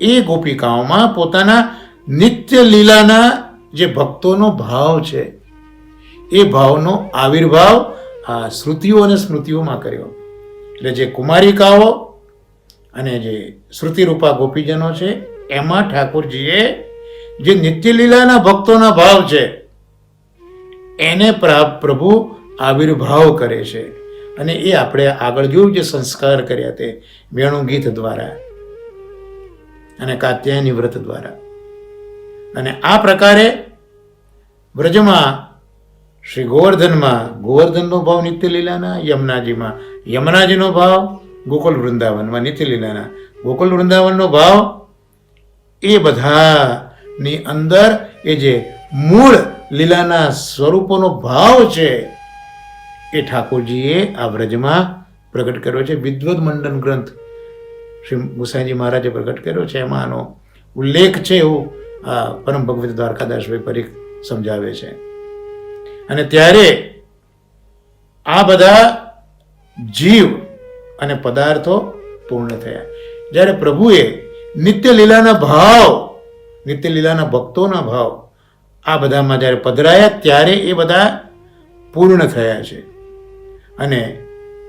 Speaker 1: એ ગોપિકાઓમાં પોતાના નિત્ય લીલાના જે ભક્તોનો ભાવ છે એ ભાવનો આવિર્ભાવ આ શ્રુતિઓ અને સ્મૃતિઓમાં કર્યો. એટલે જે કુમારિકાઓ અને જે શ્રુતિરૂપા ગોપીજનો છે એમાં ઠાકોરજીએ જે નિત્ય લીલાના ભક્તોના ભાવ છે એને પ્રભુ આવિર્ભાવ કરે છે. અને એ આપણે આગળ જોયું જે સંસ્કાર કર્યા તે વેણુ ગીત દ્વારા અને કાત્યાયની વ્રત દ્વારા. અને આ પ્રકારે વ્રજમાં શ્રી ગોવર્ધનનો ભાવ નિત્ય લીલાના, યમુનાજીમાં યમુનાજીનો ભાવ, ગોકુલ વૃંદાવનમાં નિત્ય લીલાના ગોકુલ વૃંદાવનનો ભાવ, એ બધાની અંદર એ જે મૂળ લીલાના સ્વરૂપોનો ભાવ છે એ ઠાકોરજીએ આ વ્રજમાં પ્રગટ કર્યો છે. વિદ્વદ મંડન ગ્રંથ શ્રી ગુસાઈજી મહારાજે પ્રગટ કર્યો છે, એમાં આનો ઉલ્લેખ છે એવું આ પરમ ભગવત દ્વારકાદાસભાઈ પરીખ સમજાવે છે. અને ત્યારે આ બધા જીવ અને પદાર્થો પૂર્ણ થયા. જ્યારે પ્રભુએ નિત્ય લીલાના ભાવ, નિત્ય લીલાના ભક્તોના ભાવ આ બધામાં જ્યારે પધરાયા ત્યારે એ બધા પૂર્ણ થયા છે. અને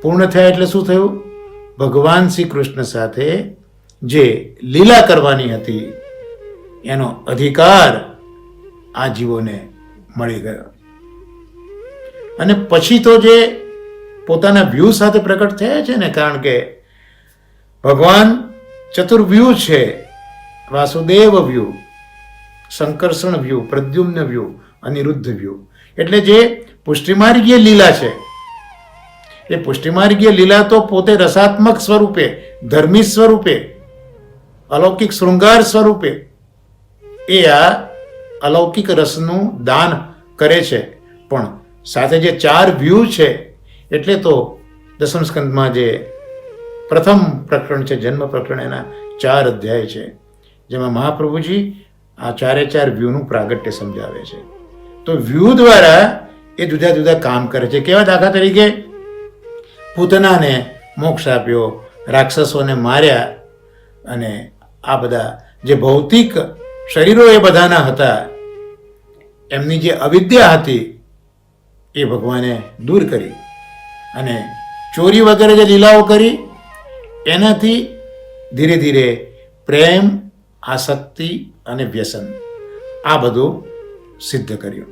Speaker 1: પૂર્ણ થયા એટલે શું થયું? ભગવાન શ્રી કૃષ્ણ સાથે જે લીલા કરવાની હતી એનો અધિકાર આ જીવોને મળી ગયો. અને પછી તો જે પોતાના વ્યૂ સાથે પ્રકટ થયા છે ને, કારણ કે ભગવાન ચતુર્વ્યૂહ છે. વાસુદેવ વ્યૂહ, સંકર્ષણ વ્યૂહ, પ્રદ્યુમ્ન વ્યૂહ, અનિરુદ્ધ વ્યૂહ. એટલે જે પુષ્ટિમાર્ગીય લીલા છે એ પુષ્ટિમાર્ગીય લીલા તો પોતે રસાત્મક સ્વરૂપે, ધર્મી સ્વરૂપે, અલૌકિક શૃંગાર સ્વરૂપે એ આ અલૌકિક રસનું દાન કરે છે. પણ સાથે જે 4 વ્યૂહ છે, એટલે તો દસમ સ્કંદમાં જે પ્રથમ પ્રકરણ છે, જન્મ પ્રકરણ, એના 4 અધ્યાય છે, જેમાં મહાપ્રભુજી આ 4 વ્યૂહનું પ્રાગટ્ય સમજાવે છે. તો વ્યૂહ દ્વારા એ જુદા જુદા કામ કરે છે. કેવા? દાખલા તરીકે પૂતનાને મોક્ષ આપ્યો, રાક્ષસોને માર્યા, અને આ બધા જે ભૌતિક શરીરો એ બધાના હતા, એમની જે અવિદ્યા હતી એ ભગવાને દૂર કરી. અને ચોરી વગેરે જે લીલાઓ કરી એનાથી ધીરે ધીરે પ્રેમ, આસક્તિ અને વ્યસન આ બધું સિદ્ધ કર્યું.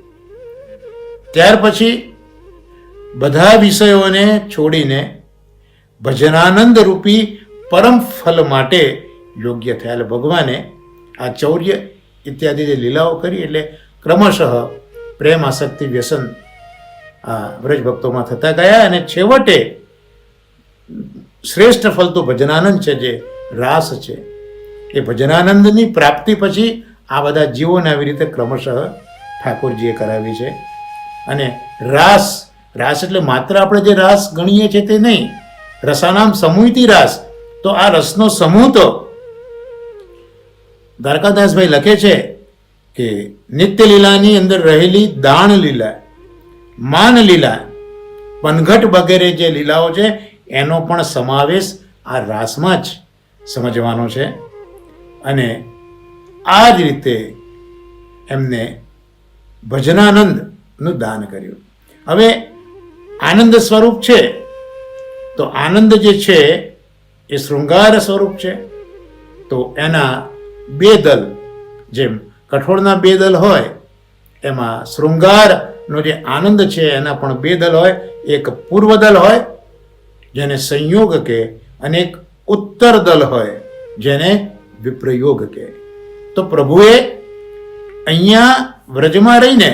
Speaker 1: ત્યાર પછી બધા વિષયોને છોડીને ભજનાનંદ રૂપી પરમ ફલ માટે યોગ્ય થયા. એટલે ભગવાને આ ચૌર્ય ઇત્યાદિ જે લીલાઓ કરી એટલે ક્રમશઃ પ્રેમ, આસક્તિ, વ્યસન આ વ્રજ ભક્તોમાં થતા ગયા. અને છેવટે શ્રેષ્ઠ ફલ તો ભજનાનંદ છે, જે રાસ છે. એ ભજનાનંદની પ્રાપ્તિ પછી આ બધા જીવોને આવી રીતે ક્રમશઃ ઠાકોરજીએ કરાવી છે. અને રાસ એટલે માત્ર આપણે જે રાસ ગણીએ છીએ તે નહીં, રસાનામ સમૂહથી રાસ. તો આ રસનો સમૂહ તો દ્વારકાદાસભાઈ લખે છે કે નિત્ય લીલાની અંદર રહેલી દાણ લીલા, માન લીલા, પનઘટ વગેરે જે લીલાઓ છે એનો પણ સમાવેશ આ રાસમાં જ સમજવાનો છે. અને આ જ રીતે એમને ભજનાનંદનું દાન કર્યું. હવે આનંદ સ્વરૂપ છે, તો આનંદ જે છે એ શૃંગાર સ્વરૂપ છે. તો એના 2 દલ, જેમ કઠોળના 2 દલ હોય, એમાં શૃંગારનો જે આનંદ છે એના પણ 2 દલ હોય. એક પૂર્વ દલ હોય જેને સંયોગ કહે, અને એક ઉત્તર દલ હોય જેને વિપ્રયોગ કહે. તો પ્રભુએ અહીંયા વ્રજમાં રહીને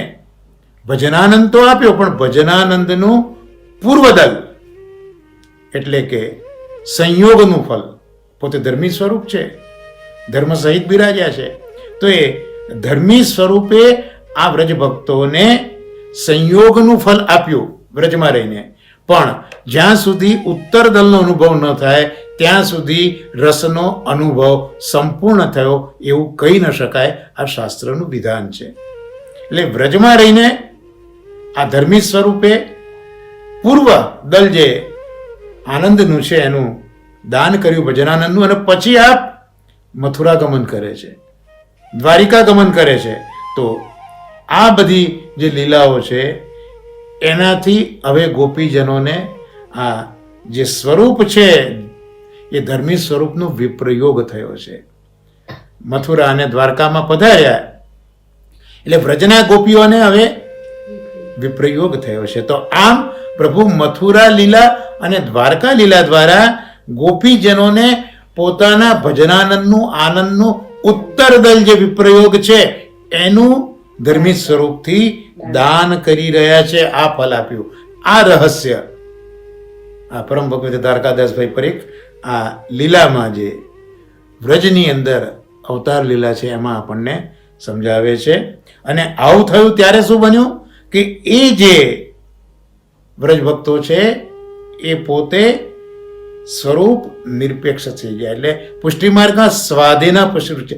Speaker 1: ભજનાનંદ તો આપ્યો, પણ ભજનાનંદનું પૂર્વદલ એટલે કે સંયોગનું ફલ, પોતે ધર્મી સ્વરૂપ છે, ધર્મ સહિત બિરાજ્યા છે. તો એ ધર્મી સ્વરૂપે આ વ્રજ ભક્તોને સંયોગનું ફલ આપ્યું વ્રજમાં રહીને. પણ જ્યાં સુધી ઉત્તર દલનો અનુભવ ન થાય ત્યાં સુધી રસનો અનુભવ સંપૂર્ણ થયો એવું કહી ન શકાય. આ શાસ્ત્રનું વિધાન છે. એટલે વ્રજમાં રહીને આ ધર્મી સ્વરૂપે પૂર્વ દલ જે આનંદનું છે એનું દાન કર્યું, ભજનાનંદનું. અને પછી આપ મથુરા ગમન કરે છે, દ્વારિકા ગમન કરે છે. તો આ બધી જે લીલાઓ છે એનાથી હવે ગોપીજનોને આ જે સ્વરૂપ છે એ ધર્મી સ્વરૂપનો વિપ્રયોગ થયો છે. મથુરા અને દ્વારકામાં પધાર્યા એટલે વ્રજના ગોપીઓને હવે વિપ્રયોગ થયો છે. તો આમ પ્રભુ મથુરા લીલા અને દ્વારકા લીલા દ્વારા ગોપીજનોને પોતાના ભજનાનંદનું, આનંદનું ઉત્તર દલ જે વિપ્રયોગ છે એનું ધર્મી સ્વરૂપથી દાન કરી રહ્યા છે. આ ફલ આપ્યું. આ રહસ્ય આ પરમ ભગવત દ્વારકાદાસભાઈ પરીખ આ લીલામાં જે વ્રજની અંદર અવતાર લીલા છે એમાં આપણને સમજાવે છે. અને આવું થયું ત્યારે શું બન્યું કે એ જે વ્રજ ભક્તો છે એ પોતે સ્વરૂપ નિરપેક્ષ થઈ ગયા. એટલે પુષ્ટિ માર્ગના સ્વાધીના પુષ્ટિ છે,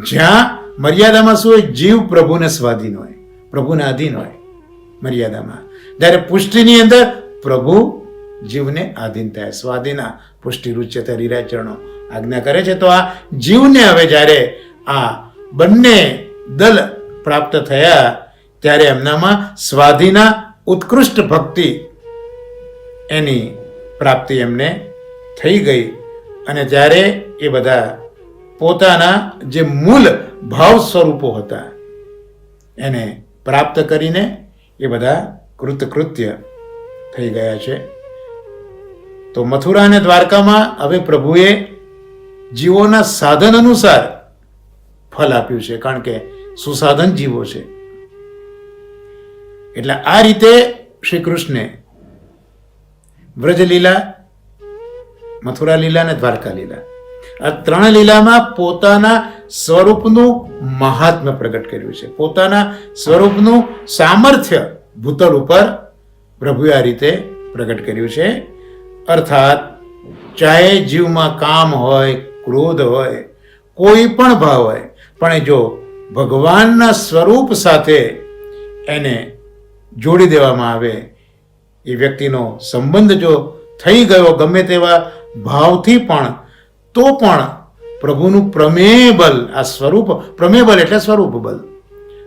Speaker 1: જ્યાં મર્યાદામાં શું હોય, જીવ પ્રભુને સ્વાધીન હોય, પ્રભુને આધીન હોય મર્યાદામાં. જ્યારે પુષ્ટિની અંદર પ્રભુ જીવને આધીન થાય. સ્વાધીના પુષ્ટિ રૂચ્યતે રીરાચરણો આજ્ઞા કરે છે. તો આ જીવને હવે જ્યારે આ બંને દલ પ્રાપ્ત થયા ત્યારે એમનામાં સ્વાધીના ઉત્કૃષ્ટ ભક્તિ એની પ્રાપ્તિ એમને થઈ ગઈ. અને જ્યારે એ બધા પોતાના જે મૂળ ભાવ સ્વરૂપો હતા એને પ્રાપ્ત કરીને એ બધા કૃતકૃત્ય થઈ ગયા છે. તો મથુરા અને દ્વારકામાં હવે પ્રભુએ જીવોના સાધન અનુસાર ફલ આપ્યું છે, કારણ કે સુસાધન જીવો છે. એટલે આ રીતે શ્રી કૃષ્ણે વ્રજલીલા, મથુરા લીલા અને દ્વારકા લીલા, આ ત્રણ લીલામાં પોતાના સ્વરૂપનું મહાત્મ્ય પ્રગટ કર્યું છે. પોતાના સ્વરૂપનું સામર્થ્ય ભૂતલ ઉપર પ્રભુએ આ રીતે પ્રગટ કર્યું છે. અર્થાત ચાહે જીવમાં કામ હોય, ક્રોધ હોય, કોઈ પણ ભાવ હોય, પણ એ જો ભગવાનના સ્વરૂપ સાથે એને જોડી દેવામાં આવે, એ વ્યક્તિનો સંબંધ જો થઈ ગયો ગમે તેવા ભાવથી પણ, તો પણ પ્રભુનું પ્રમેય બલ, આ સ્વરૂપ પ્રમેય બલ એટલે સ્વરૂપ બલ,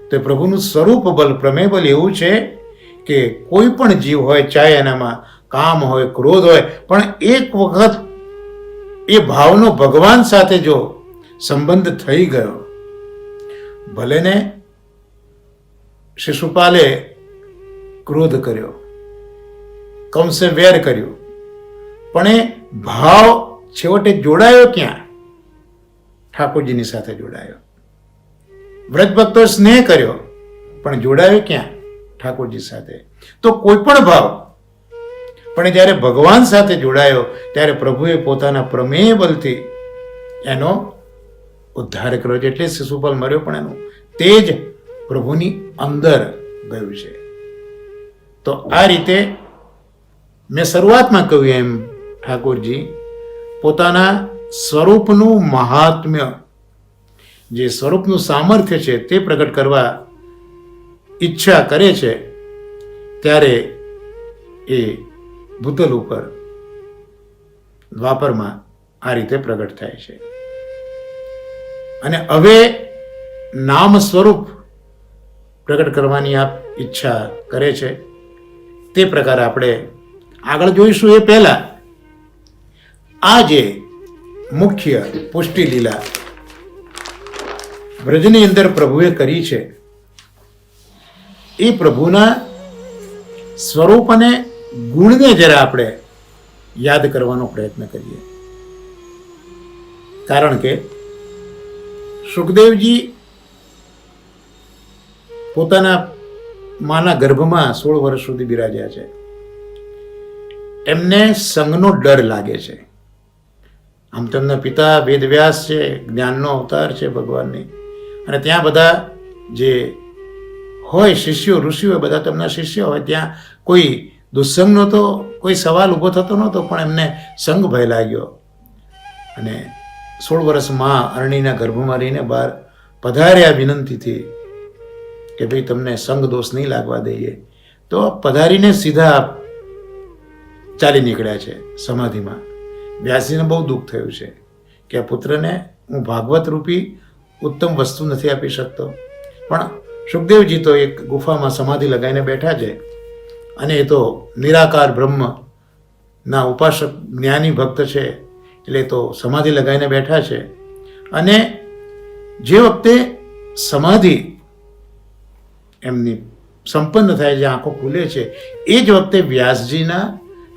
Speaker 1: તો પ્રભુનું સ્વરૂપ બલ પ્રમેય બલ એવું છે કે કોઈ પણ જીવ હોય, ચાહે એનામાં કામ હોય, ક્રોધ હોય, પણ એક વખત એ ભાવનો ભગવાન સાથે જો સંબંધ થઈ ગયો, ભલે ને શિશુપાલે ક્રોધ કર્યો, કંસે વેર કર્યો, પણ એ ભાવ છેવટે જોડાયો ક્યાં? ઠાકોરજીની સાથે જોડાયો. વ્રજ ભક્તો સ્નેહ કર્યો, પણ જોડાયો ક્યાં? ઠાકોરજી સાથે. તો કોઈ પણ ભાવ પણ જ્યારે ભગવાન સાથે જોડાયો ત્યારે પ્રભુએ પોતાના પ્રમેય બલથી એનો ઉદ્ધાર કર્યો છે. એટલે શિશુપાલ મર્યો, પણ એનું તેજ પ્રભુની અંદર ગયું છે. તો આ રીતે મેં શરૂઆતમાં કહ્યું એમ ઠાકોરજી પોતાના સ્વરૂપનું મહાત્મ્ય, જે સ્વરૂપનું સામર્થ્ય છે તે પ્રગટ કરવા ઈચ્છા કરે છે ત્યારે એ ભૂતલ ઉપર દ્વાપરમાં આ રીતે પ્રગટ થાય છે. અને હવે નામ સ્વરૂપ પ્રગટ કરવાની આપ ઈચ્છા કરે છે. તે પ્રકારે આપણે આગળ જોઈશું. એ પહેલા આ જે મુખ્ય પુષ્ટિ લીલા વ્રજની અંદર પ્રભુએ કરી છે, એ પ્રભુના સ્વરૂપ અને ગુણને જરા આપણે યાદ કરવાનો પ્રયત્ન કરીએ. કારણ કે સુખદેવજી પોતાના માના ગર્ભમાં 16 વર્ષ સુધી બિરાજ્યા છે. એમને સંગનો ડર લાગે છે. આમ તેમના પિતા વેદવ્યાસ છે, જ્ઞાનનો અવતાર છે ભગવાનની, અને ત્યાં બધા જે હોય શિષ્યો, ઋષિઓ, બધા તેમના શિષ્યો હોય, ત્યાં કોઈ દુસ્સંગનો તો કોઈ સવાલ ઊભો થતો નહોતો, પણ એમને સંગ ભય લાગ્યો. અને 16 વર્ષ માં અરણીના ગર્ભમાં રહીને બહાર પધાર્યા વિનંતીથી કે ભાઈ તમને સંગ દોષ નહીં લાગવા દઈએ. તો પધારીને સીધા ચાલી નીકળ્યા છે સમાધિમાં. વ્યાસજીને બહુ દુઃખ થયું છે કે આ પુત્રને હું ભાગવત રૂપી ઉત્તમ વસ્તુ નથી આપી શકતો. પણ સુખદેવજી તો એક ગુફામાં સમાધિ લગાવીને બેઠા છે, અને એ તો નિરાકાર બ્રહ્મના ઉપાસક જ્ઞાની ભક્ત છે, એટલે તો સમાધિ લગાવીને બેઠા છે. અને જે વખતે સમાધિ એમની સંપન્ન થાય છે, આંખો ખુલે છે, એ જ વખતે વ્યાસજીના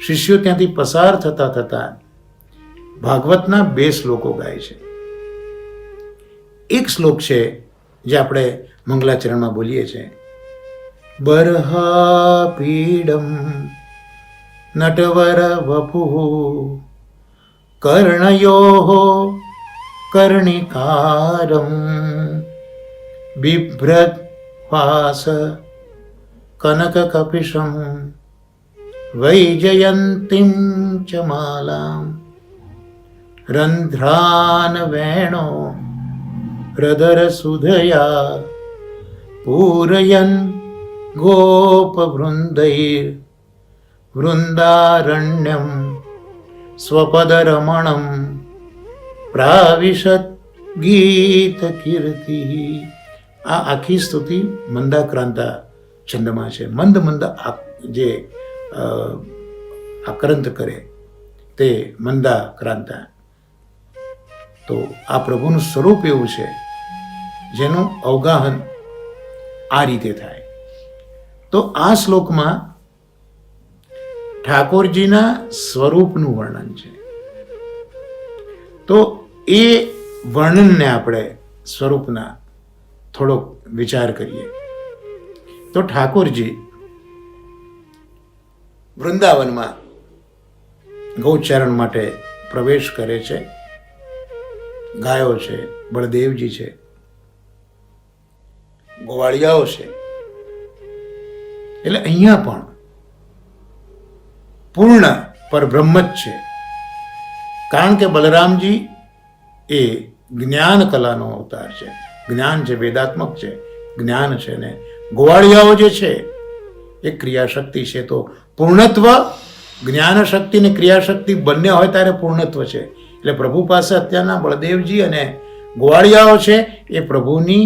Speaker 1: શિષ્યો ત્યાંથી પસાર થતા થતા ભાગવતના 2 શ્લોકો ગાય છે. એક શ્લોક છે જે આપણે મંગલાચરણમાં બોલીએ છીએ, બરહા પીડમ નટવર વપુ કર્ણયો કર્ણિકારમ બિભ્રત વાસ કનક કપિશમ વૈજયંતીમ ચ માલામ રંધ્રાન વેણો હૃદર સુધયા પૂરયન ગોપવૃંદૈર વૃંદારણ્યમ સ્વપદરમણમ પ્રાવિશત ગીત કીર્તિ. આ આખી સ્તુતિ મંદાક્રાંતા છંદમાં છે. મંદ મંદ જે આક્રાંત કરે તે મંદાક્રાંતા. તો આ પ્રભુનું સ્વરૂપ એવું છે જેનું અવગાહન આ રીતે થાય. તો આ શ્લોકમાં ઠાકોરજીના સ્વરૂપનું વર્ણન છે. તો એ વર્ણનને આપણે સ્વરૂપના થોડોક વિચાર કરીએ તો ઠાકોરજી વૃંદાવનમાં ગૌચરણ માટે પ્રવેશ કરે છે. ગાયો છે, બળદેવજી છે, ગોવાળિયાઓ છે. એટલે અહીંયા પણ પૂર્ણ પરબ્રહ્મ જ છે. કારણ કે બલરામજી એ જ્ઞાન કલાનો અવતાર છે. જ્ઞાન છે, વેદાત્મક છે, જ્ઞાન છે. ને ગોવાળિયાઓ જે છે એ ક્રિયાશક્તિ છે. તો પૂર્ણત્વ, જ્ઞાન શક્તિ ને ક્રિયાશક્તિ બંને હોય ત્યારે પૂર્ણત્વ છે. એટલે પ્રભુ પાસે અત્યારના બળદેવજી અને ગોવાળિયાઓ છે એ પ્રભુની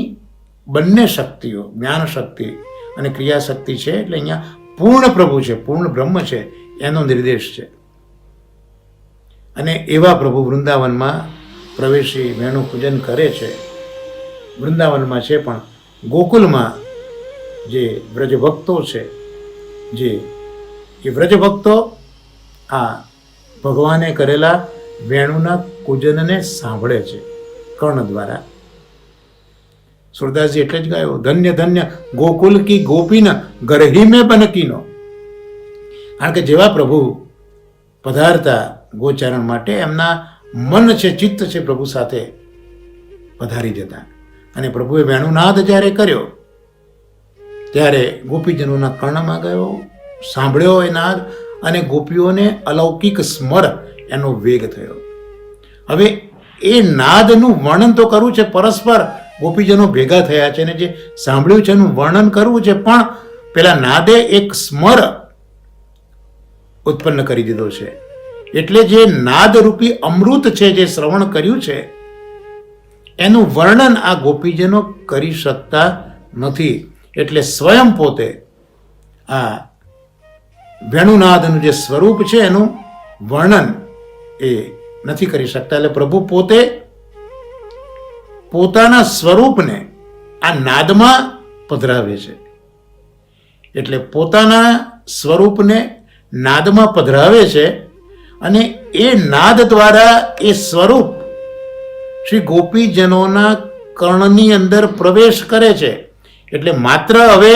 Speaker 1: બંને શક્તિઓ, જ્ઞાન શક્તિ અને ક્રિયાશક્તિ છે. એટલે અહીંયા પૂર્ણ પ્રભુ છે, પૂર્ણ બ્રહ્મ છે, એનો નિર્દેશ છે. અને એવા પ્રભુ વૃંદાવનમાં પ્રવેશી વેણુ પૂજન કરે છે. વૃંદાવનમાં છે પણ ગોકુલમાં જે વ્રજભક્તો છે, જે એ વ્રજભક્તો આ ભગવાને કરેલા વેણુના પૂજનને સાંભળે છે કર્ણ દ્વારા. સુરદાસજી એટલે જ ગાયો, ધન્ય ધન્ય ગોકુલ કી ગોપીન ગરહી મેં બનકીનો. કારણ કે જેવા પ્રભુ પધારતા ગોચરણ માટે એમના મન છે, ચિત્ત છે પ્રભુ સાથે પધારી જતા. અને પ્રભુએ વેણુનાદ જ્યારે કર્યો ત્યારે ગોપીજનોના કર્ણમાં ગયો, સાંભળ્યો એ નાદ, અને ગોપીઓને અલૌકિક સ્મર એનો વેગ થયો. હવે એ નાદનું વર્ણન તો કરવું છે, પરસ્પર ગોપીજનો ભેગા થયા છે અને જે સાંભળ્યું છે એનું વર્ણન કરવું છે, પણ પેલા નાદે એક સ્મર ઉત્પન્ન કરી દીધો છે. એટલે જે નાદરૂપી અમૃત છે જે શ્રવણ કર્યું છે એનું વર્ણન આ ગોપીજનો કરી શકતા નથી. એટલે સ્વયં પોતે આ વેણુનાદનું જે સ્વરૂપ છે એનું વર્ણન એ નથી કરી શકતા. એટલે પ્રભુ પોતે પોતાના સ્વરૂપને આ નાદમાં પધરાવે છે. એટલે પોતાના સ્વરૂપને નાદમાં પધરાવે છે અને એ નાદ દ્વારા એ સ્વરૂપ શ્રી ગોપીજનોના કર્ણની અંદર પ્રવેશ કરે છે. એટલે માત્ર હવે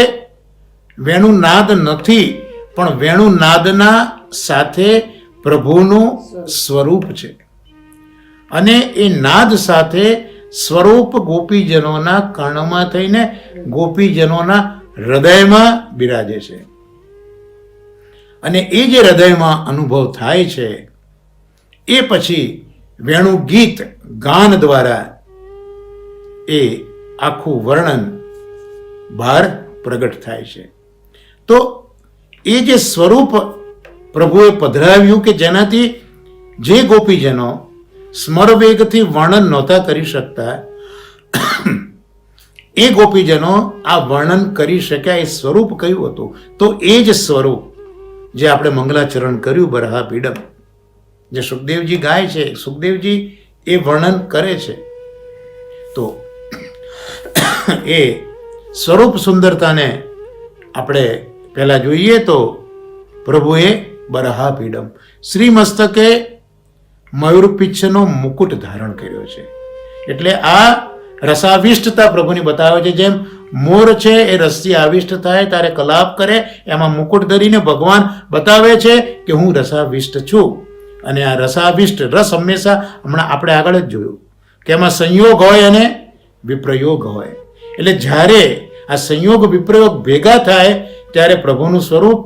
Speaker 1: વેણુનાદ નથી, પણ વેણુનાદના સાથે પ્રભુનું સ્વરૂપ છે. અને એ નાદ સાથે સ્વરૂપ ગોપીજનોના કર્ણમાં થઈને ગોપીજનોના હૃદયમાં બિરાજે છે. અને એ જે હૃદયમાં અનુભવ થાય છે એ પછી વેણુ ગીત ગાન દ્વારા એ આખું વર્ણન બહાર પ્રગટ થાય છે. તો એ જે સ્વરૂપ પ્રભુએ પધરાવ્યું કે જેનાથી જે ગોપીજનો સ્મરવેગથી વર્ણન નહોતા કરી શકતા એ ગોપીજનો આ વર્ણન કરી શક્યા. એ સ્વરૂપ કયું હતું? તો એ જ સ્વરૂપ જે આપણે મંગલાચરણ કર્યું, બરહા પીડમ, જે સુખદેવજી ગાય છે, સુખદેવજી એ વર્ણન કરે છે. તો એ સ્વરૂપ સુંદરતાને આપણે પહેલા જોઈએ તો પ્રભુએ બરહા પીડમ, શ્રી મસ્તકે મયુર પીચ્છનો મુકુટ ધારણ કર્યો છે. એટલે આ રસાવિષ્ટતા પ્રભુની બતાવે છે. જેમ મોર છે એ રસથી આવિષ્ટ થાય ત્યારે કલાપ કરે, એમાં મુકુટ ધરીને ભગવાન બતાવે છે કે હું રસાવિષ્ટ છું. અને આ રસાવિષ્ટ રસ હંમેશા, હમણાં આપણે આગળ જ જોયું કે એમાં સંયોગ હોય અને વિપ્રયોગ હોય. એટલે જ્યારે આ સંયોગ વિપ્રયોગ ભેગા થાય ત્યારે પ્રભુનું સ્વરૂપ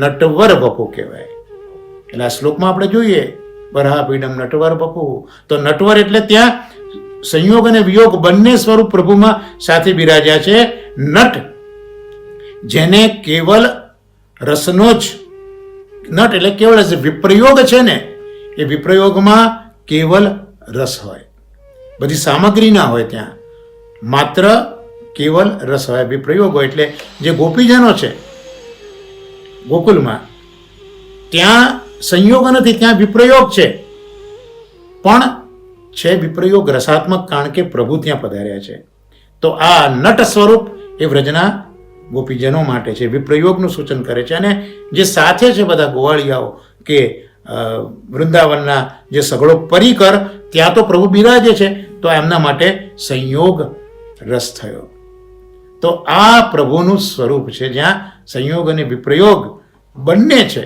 Speaker 1: નટવર વપુ કહેવાય. એટલે આ શ્લોકમાં આપણે જોઈએ વરાહપીડમ નટવર વપુ. તો નટવર એટલે ત્યાં સંયોગ અને વિયોગ બંને સ્વરૂપ પ્રભુમાં સાથે બિરાજ્યા છે. નટ જેને કેવલ રસનો જ, નટ એટલે કેવલ રસ, વિપ્રયોગ છે ને એ વિપ્રયોગમાં કેવલ રસ હોય, બધી સામગ્રી ના હોય, ત્યાં માત્ર કેવલ રસ હોય. વિપ્રયોગ હોય એટલે જે ગોપીજનો છે ગોકુલમાં, ત્યાં સંયોગ નથી, ત્યાં વિપ્રયોગ છે. પણ છે વિપ્રયોગ રસાત્મક, કારણ કે પ્રભુ ત્યાં પધાર્યા છે. તો આ નટ સ્વરૂપ એ વ્રજના ગોપીજનો માટે છે, વિપ્રયોગનું સૂચન કરે છે. અને જે સાથે છે બધા ગોવાળિયાઓ કે વૃંદાવનના જે સઘળો પરિકર, ત્યાં તો પ્રભુ બિરાજે છે, તો એમના માટે સંયોગ રસ થયો. તો આ પ્રભુનું સ્વરૂપ છે જ્યાં સંયોગ અને વિપ્રયોગ બંને છે.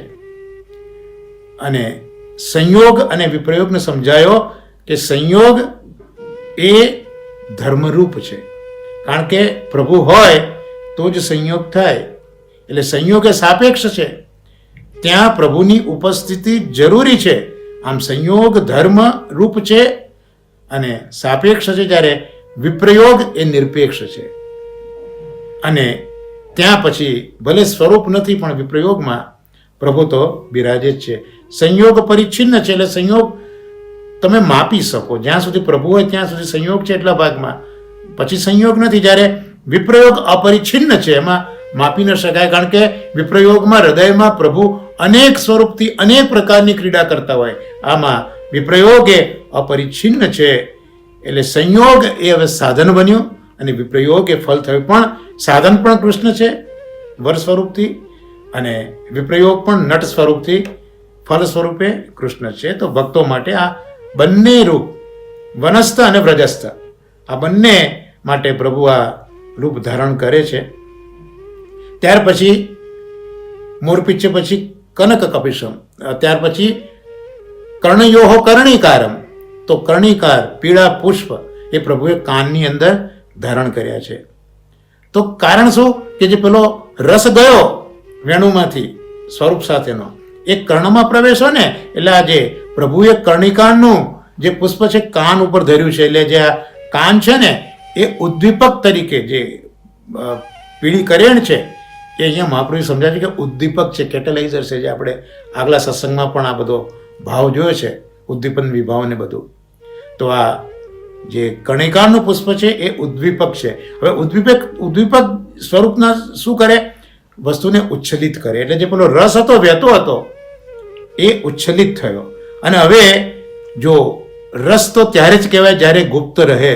Speaker 1: અને સંયોગ અને વિપ્રયોગને સમજાયો કે સંયોગ એ ધર્મરૂપ છે, કારણ કે પ્રભુ હોય તો જ સંયોગ થાય. એટલે સંયોગ એ સાપેક્ષ છે, ત્યાં પ્રભુની ઉપસ્થિતિ જરૂરી છે. આમ સંયોગ ધર્મ રૂપ છે અને સાપેક્ષ છે, જ્યારે વિપ્રયોગ એ નિરપેક્ષ છે. અને ત્યાં પછી ભલે સ્વરૂપ નથી પણ વિપ્રયોગમાં પ્રભુ તો બિરાજે જ છે. સંયોગ પરિચ્છિન્ન છે, એટલે સંયોગ તમે માપી શકો. જ્યાં સુધી પ્રભુ હોય ત્યાં સુધી સંયોગ છે એટલા ભાગમાં, પછી સંયોગ નથી. જ્યારે વિપ્રયોગ અપરિચ્છિન્ન છે, એમાં માપી ન શકાય, કારણ કે વિપ્રયોગમાં હૃદયમાં પ્રભુ અનેક સ્વરૂપથી અનેક પ્રકારની ક્રીડા કરતા હોય. આમાં વિપ્રયોગ એ અપરિચ્છિન્ન છે. એટલે સંયોગ એ હવે સાધન બન્યું અને વિપ્રયોગ એ ફળ થયું. પણ સાધન પણ કૃષ્ણ છે વર સ્વરૂપથી, અને વિપ્રયોગ પણ નટ સ્વરૂપથી ફળ સ્વરૂપે કૃષ્ણ છે. તો ભક્તો માટે આ બંને રૂપ, વનસ્થ અને વ્રજસ્થ, આ બંને માટે પ્રભુ આ રૂપ ધારણ કરે છે. ત્યાર પછી મોરપિચ્છ પછી કનક કપિશમ, ત્યાર પછી કર્ણયોહો કર્ણિકારમ. તો કર્ણિકાર પીળા પુષ્પ એ પ્રભુએ કાનની અંદર ધારણ કર્યા છે. તો કારણ શું કે જે પેલો રસ ગયો વેણુમાંથી સ્વરૂપ સાથેનો, એ કર્ણમાં પ્રવેશો ને, એટલે આ જે પ્રભુએ કર્ણિકારનું જે પુષ્પ છે કાન ઉપર ધર્યું છે. એટલે જે આ કાન છે ને એ ઉદ્દીપક તરીકે, જે પીળી કરેણ છે એ અહીંયા મહાપ્રભુ સમજાય છે કે ઉદ્દીપક છે, કેટેલાઇઝર છે. જે આપણે આગલા સત્સંગમાં પણ આ બધો ભાવ જોયો છે, ઉદ્દીપન વિભાવ ને બધું. તો આ જે કર્ણિકારનું પુષ્પ છે એ ઉદ્દીપક છે. હવે ઉદ્દીપક સ્વરૂપના શું કરે? વસ્તુને ઉચ્છલિત કરે. એટલે જે પેલો રસ હતો, વહેતો હતો, એ ઉચ્છલિત થયો. અને હવે જો રસ તો ત્યારે જ કહેવાય જ્યારે ગુપ્ત રહે.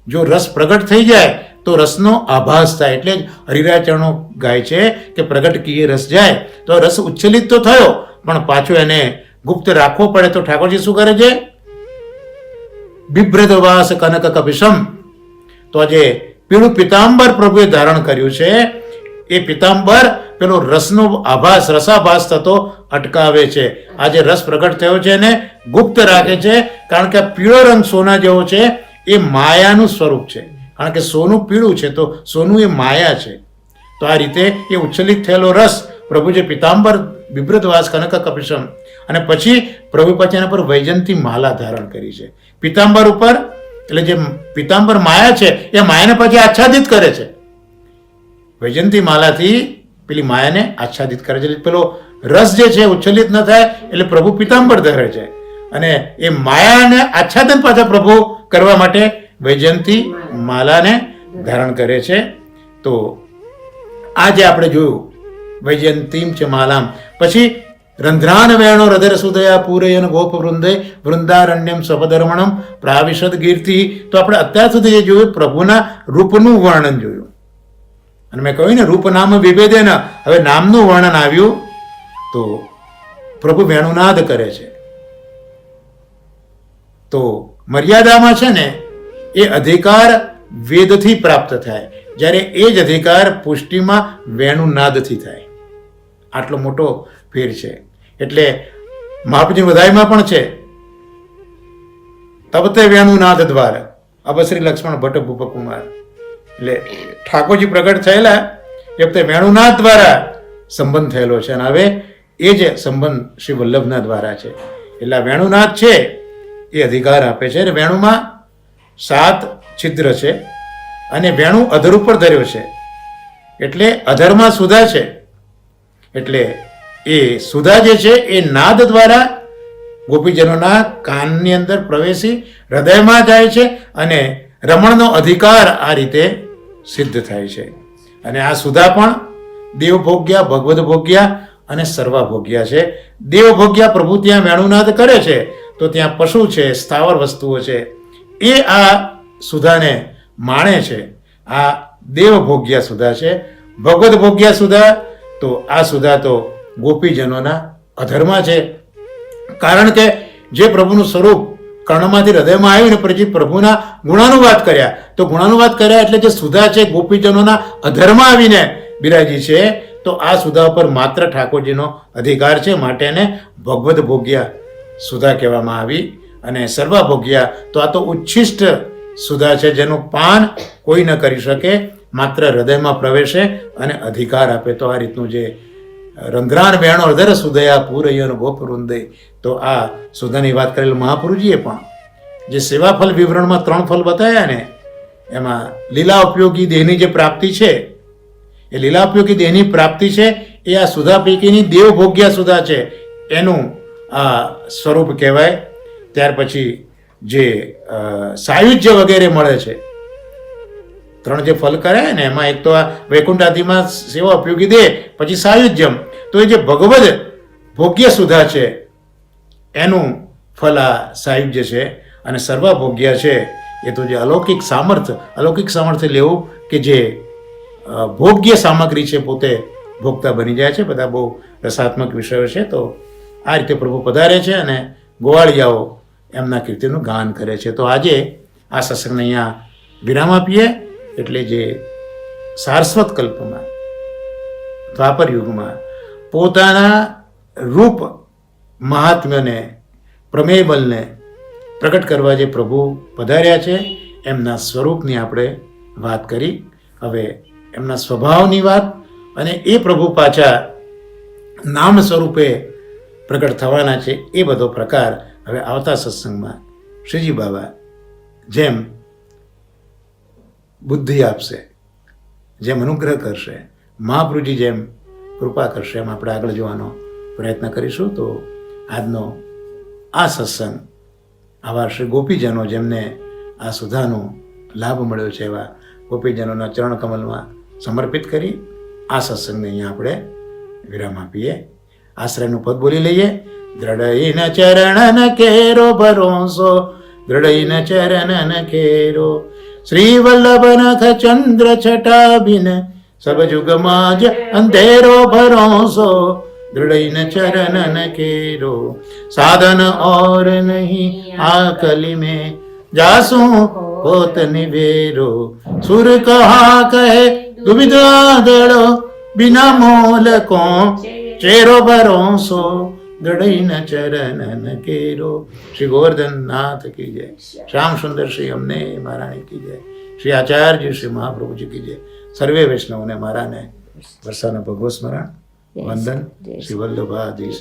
Speaker 1: જો રસ પ્રગટ થઈ જાય તો રસનો આભાસ થાય. એટલે જ હરિરાચરણો ગાય છે કે પ્રગટ કીએ રસ જાય. તો રસ ઉચ્છલિત તો થયો, પણ પાછો એને ગુપ્ત રાખવો પડે. તો ઠાકોરજી શું કરે છે? બિભ્રતવાસ કનક કપિશમ. તો આજે પીળું પિતાંબર પ્રભુએ ધારણ કર્યું છે. એ પિતાંબર પેલો રસનો આભાસ, રસાભાસ થતો અટકાવે છે. આ જે રસ પ્રગટ થયો છે એને ગુપ્ત રાખે છે, કારણ કે પીળો રંગ સોના જેવો છે, એ માયાનું સ્વરૂપ છે. કારણ કે સોનું પીળું છે, તો સોનું એ માયા છે. તો આ રીતે એ ઉચ્છલિત થયેલો રસ પ્રભુ જે પિતાંબર બિભ્રતવાસ કનક કપિશમ, અને પછી પ્રભુ પછી એના પર વૈજયંતી માલા ધારણ કરી છે. પિતાંબર ઉપર, એટલે જે પિતાંબર માયા છે એ માયાને પછી આચ્છાદિત કરે છે. વૈજયંતી માલાથી પેલી માયાને આચ્છાદિત કરે છે. પેલો રસ જે છે ઉચ્છલિત ન થાય એટલે પ્રભુ પિતાંબર ધરે છે, અને એ માયાને આચ્છાદન પાછા પ્રભુ કરવા માટે વૈજયંતી માલાને ધારણ કરે છે. તો આ જે આપણે જોયું વૈજયંતીમ છે માલામ, પછી રંધ્રાન વેણો હૃદય સુદયા પૂરયન ગોપ વૃંદય વૃંદારણ્યમ સપધર્મણમ પ્રાવિશદ કીર્તિ. તો આપણે અત્યાર સુધી જે જોયું પ્રભુના રૂપનું વર્ણન જોયું, અને મેં કહ્યું ને રૂપ નામ વિભેદેન, હવે નામનું વર્ણન આવ્યું. તો પ્રભુ વેણુનાદ કરે છે. તો મર્યાદામાં છે ને એ અધિકાર વેદથી પ્રાપ્ત થાય, જ્યારે એ જ અધિકાર પુષ્ટિમાં વેણુનાદથી થાય. આટલો મોટો ફેર છે. એટલે મહાપ્રભુજી વધાઈમાં પણ છે, તબતે વેણુનાદ દ્વારા અબશ્રી લક્ષ્મણ ભટ્ટ ભૂપકુમાર. એટલે ઠાકોરજી પ્રગટ થયેલા એ વખતે વેણુનાદ દ્વારા સંબંધ થયેલો છે, અને હવે એ જ સંબંધ શ્રી વલ્લભના દ્વારા છે. એટલે આ વેણુનાદ છે એ અધિકાર આપે છે. અને વેણુમાં 7 છિદ્ર છે, અને વેણુ અધર ઉપર ધર્યો છે, એટલે અધરમાં સુધા છે. એટલે એ સુધા જે છે એ નાદ દ્વારા ગોપીજનોના કાનની અંદર પ્રવેશી હૃદયમાં જાય છે, અને રમણનો અધિકાર આ રીતે સિદ્ધ થાય છે. અને આ સુધા પણ દેવભોગ્યા, ભગવદ ભોગ્યા અને સર્વાભોગ્યા છે. દેવભોગ્યા પ્રભુ ત્યાં વેણુનાદ કરે છે, તો ત્યાં પશુ છે, સ્થાવર વસ્તુઓ છે, એ આ સુધાને માણે છે. આ દેવભોગ્યા સુધા છે. ભગવદ ભોગ્યા સુધા, તો આ સુધા તો ગોપીજનોના અધરમાં છે. કારણ કે જે પ્રભુનું સ્વરૂપ કર્ણમાંથી હૃદયમાં આવ્યું ને પછી પ્રભુના ગુણાનુવાદ કર્યા, તો ગુણાનુવાદ કર્યા એટલે જે સુધા છે ગોપીજનોના અધરમાં આવીને બિરાજી છે, તો આ સુધા ઉપર માત્ર ઠાકોરજીનો અધિકાર છે. માટે એને ભગવદ ભોગ્યા સુધા કહેવામાં આવી. અને સર્વાભોગ્યા તો આ તો ઉચ્છિષ્ટ સુધા છે, જેનું પાન કોઈ ન કરી શકે, માત્ર હૃદયમાં પ્રવેશે અને અધિકાર આપે. તો આ રીતનું જે રંધ્રાન વેણો અધર સુદયા પૂરયન ગોપવૃંદે, તો આ સુધાની વાત કરેલ મહાપુરુષજીએ પણ જે સેવાફલ વિવરણમાં 3 ફલ બતાવ્યા ને, એમાં લીલા ઉપયોગી દેહની જે પ્રાપ્તિ છે, એ લીલા ઉપયોગી દેહની પ્રાપ્તિ છે એ આ સુધા પૈકીની દેવભોગ્યા સુધા છે, એનું આ સ્વરૂપ કહેવાય. ત્યાર પછી જે સાયુજ્ય વગેરે મળે છે, 3 જે ફલ કરાય ને, એમાં એક તો આ વૈકુંઠ આદિમાં સેવા ઉપયોગી દેહ, પછી સાયુજ્યમ, તો એ જે ભગવદ ભોગ્ય સુધા છે એનું ફલ આ સાયુજ્ય છે. અને સર્વાભોગ્ય છે એ તો જે અલૌકિક સામર્થ્ય લેવું કે જે ભોગ્ય સામગ્રી છે પોતે ભોગતા બની જાય છે. બધા બહુ રસાત્મક વિષયો છે. તો આ રીતે પ્રભુ પધારે છે અને ગોવાળિયાઓ એમના કીર્તિનું ગાન કરે છે. તો આજે આ સત્સંગને અહીંયા વિરામ આપીએ. એટલે જે સારસ્વત કલ્પમાં, દ્વાપર યુગમાં પોતાના રૂપ મહાત્મ્યને, પ્રમેય બલને પ્રગટ કરવા જે પ્રભુ પધાર્યા છે, એમના સ્વરૂપની આપણે વાત કરી. હવે એમના સ્વભાવની વાત, અને એ પ્રભુ પાછા નામ સ્વરૂપે પ્રગટ થવાના છે, એ બધો પ્રકાર હવે આવતા સત્સંગમાં શ્રીજી બાબા જેમ બુદ્ધિ આપશે, જેમ અનુગ્રહ કરશે, મહાપ્રભુજી જેમ કૃપા કરશે, એમ આપણે આગળ જોવાનો પ્રયત્ન કરીશું. તો આજનો આ સત્સંગ આવા શ્રી ગોપીજનો જેમને આ સુધાનો લાભ મળ્યો છે, એવા ગોપીજનોના ચરણ કમલમાં સમર્પિત કરી આ સત્સંગને અહીંયા આપણે વિરામ આપીએ. આશ્રયનું પદ બોલી લઈએ. દ્રઢઈન ચરણ કેરો ભરોસો, દ્રઢઈન ચરણ કેરો, શ્રી વલ્લભ નખ ચંદ્ર છટાબિન, સબ જુગમાં જ અંધેરો ભરોસો, દૃઢઈન ચરણ કેરો, સાધન और नहीं आ कली में, जासू होत निवेरो, सुर कहा कहे दुविधा दड़ो, बिना मोल को चेरो भरोસો, दृढ़ चरण केरो. श्री गोवर्धन नाथ की जय. श्याम सुंदर श्री अमने महारानी की जय. श्री आचार्य श्री महाप्रभु जी की जय. सर्वे वैष्णव ने महाराने वर्षाना भगवत स्मरण वंदन. श्री वल्लभाधीश.